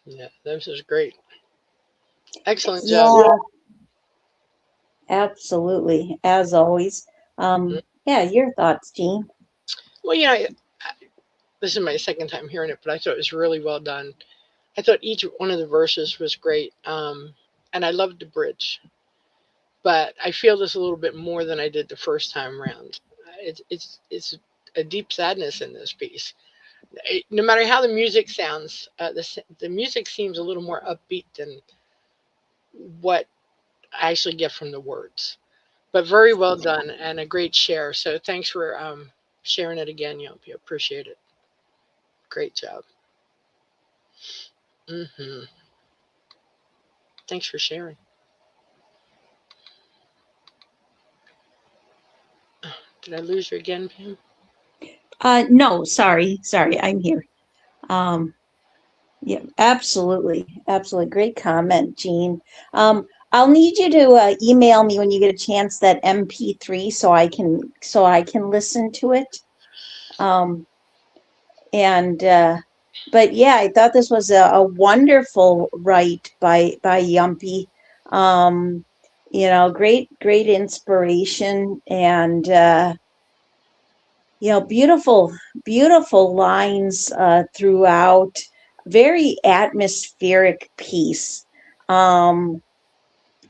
Speaker 2: Yeah, this is great. Excellent job.
Speaker 3: Yeah, absolutely. As always. Yeah, your thoughts, Jean.
Speaker 2: Well, this is my second time hearing it, but I thought it was really well done. I thought each one of the verses was great, and I loved the bridge. But I feel this a little bit more than I did the first time around. It's a deep sadness in this piece. No matter how the music sounds, the music seems a little more upbeat what I actually get from the words. But very well done and a great share. So thanks for sharing it again, Yompi. Appreciate it. Great job. Thanks for sharing. Did I lose you again, Pam?
Speaker 3: No, sorry, I'm here. Yeah, absolutely, absolutely. Great comment, Jean. I'll need you to email me when you get a chance that MP3 so I can listen to it. And but yeah, I thought this was a wonderful write by Yumpy. You know, great inspiration and you know, beautiful lines throughout. Very atmospheric piece.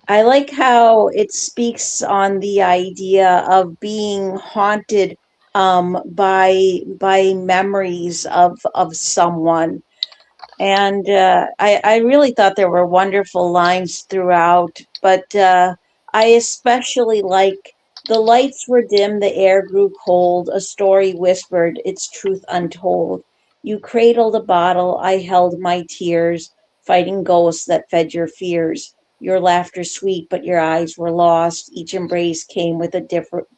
Speaker 3: I like how it speaks on the idea of being haunted by memories of someone. And I really thought there were wonderful lines throughout, but I especially like the lights were dim, the air grew cold, a story whispered, its truth untold. You cradled a bottle, I held my tears, fighting ghosts that fed your fears. Your laughter sweet, but your eyes were lost. Each embrace came with a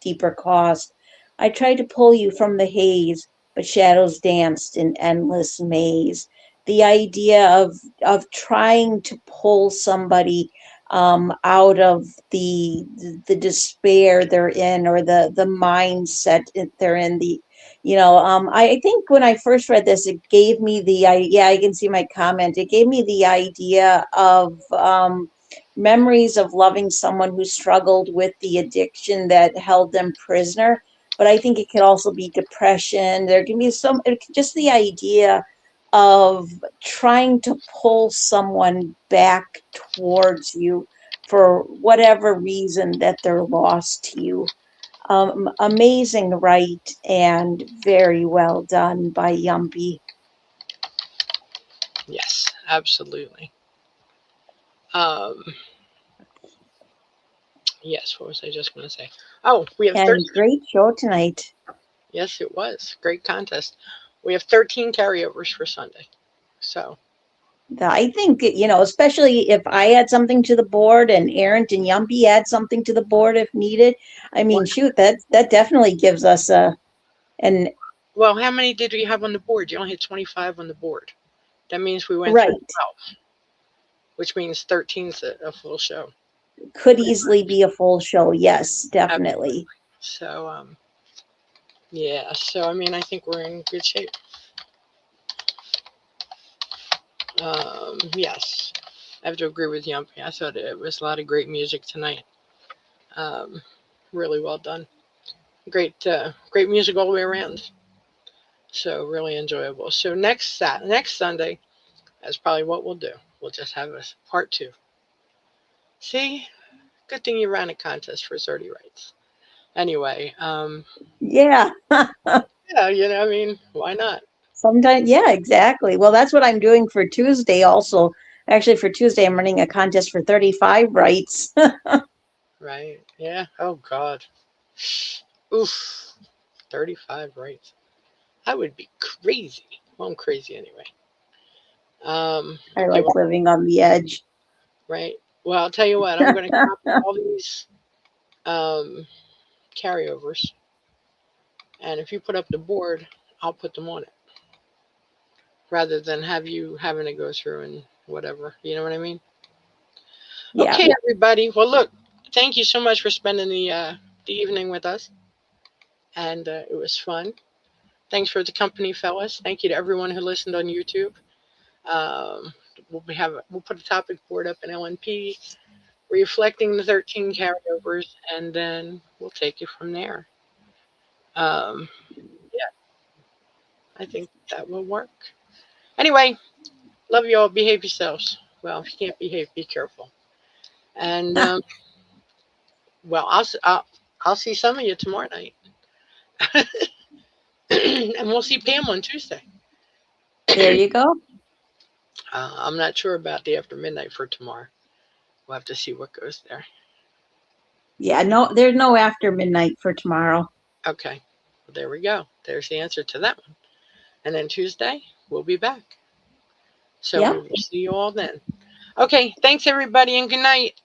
Speaker 3: deeper cost. I tried to pull you from the haze, but shadows danced in endless maze. The idea of trying to pull somebody out of the despair they're in or the mindset they're in. The you know I think when I first read this, it gave me yeah, I can see my comment. It gave me the idea of memories of loving someone who struggled with the addiction that held them prisoner. But I think it could also be depression. There can be just the idea of trying to pull someone back towards you for whatever reason that they're lost to you. Amazing write and very well done by Yumpy.
Speaker 2: Yes, absolutely. Um, yes, what was I just going to say? Oh, we have
Speaker 3: And
Speaker 2: 13.
Speaker 3: great show tonight.
Speaker 2: Yes, it was. Great contest. We have 13 carryovers for Sunday. So,
Speaker 3: I think, you know, especially if I add something to the board and Aaron and Yumpy add something to the board if needed. I mean, shoot, that definitely gives us an
Speaker 2: well, how many did we have on the board? You only had 25 on the board. That means we went through
Speaker 3: right.
Speaker 2: 12, which means 13 is a full show.
Speaker 3: Could easily be a full show. Yes,
Speaker 2: Absolutely.
Speaker 3: definitely.
Speaker 2: So, yeah. So, I mean, I think we're in good shape. Yes. I have to agree with Yumpy. I thought it was a lot of great music tonight. Um, really well done. Great music all the way around. So really enjoyable. So next Sunday, that's probably what we'll do. We'll just have a part 2. See, good thing you ran a contest for 30 rights. Anyway,
Speaker 3: Yeah.
Speaker 2: yeah, I mean, why not?
Speaker 3: Sometimes, yeah, exactly. Well, that's what I'm doing for Tuesday also. Actually, for Tuesday, I'm running a contest for 35 rights.
Speaker 2: Right? Yeah. Oh God. Oof. 35 rights. I would be crazy. Well, I'm crazy anyway.
Speaker 3: I
Speaker 2: Okay.
Speaker 3: like
Speaker 2: Well,
Speaker 3: living on the edge.
Speaker 2: right. Well, I'll tell you what. I'm going to copy all these um, carryovers, and if you put up the board, I'll put them on it, rather than have you having to go through and whatever. You know what I mean?
Speaker 3: Yeah.
Speaker 2: Okay, everybody. Well, look. Thank you so much for spending the evening with us, and it was fun. Thanks for the company, fellas. Thank you to everyone who listened on YouTube. Um, we'll put a topic board up in LNP, reflecting the 13 carryovers, and then we'll take it from there. Um, yeah, I think that will work. Anyway, love you all. Behave yourselves. Well, if you can't behave, be careful. And well, I'll see some of you tomorrow night, and we'll see Pam on Tuesday.
Speaker 3: There you go.
Speaker 2: I'm not sure about the after midnight for tomorrow. We'll have to see what goes there.
Speaker 3: Yeah, no, there's no after midnight for tomorrow.
Speaker 2: Okay. Well, there we go. There's the answer to that one. And then Tuesday, we'll be back. So
Speaker 3: Yep.
Speaker 2: we will see you all then. Okay. Thanks, everybody, and good night.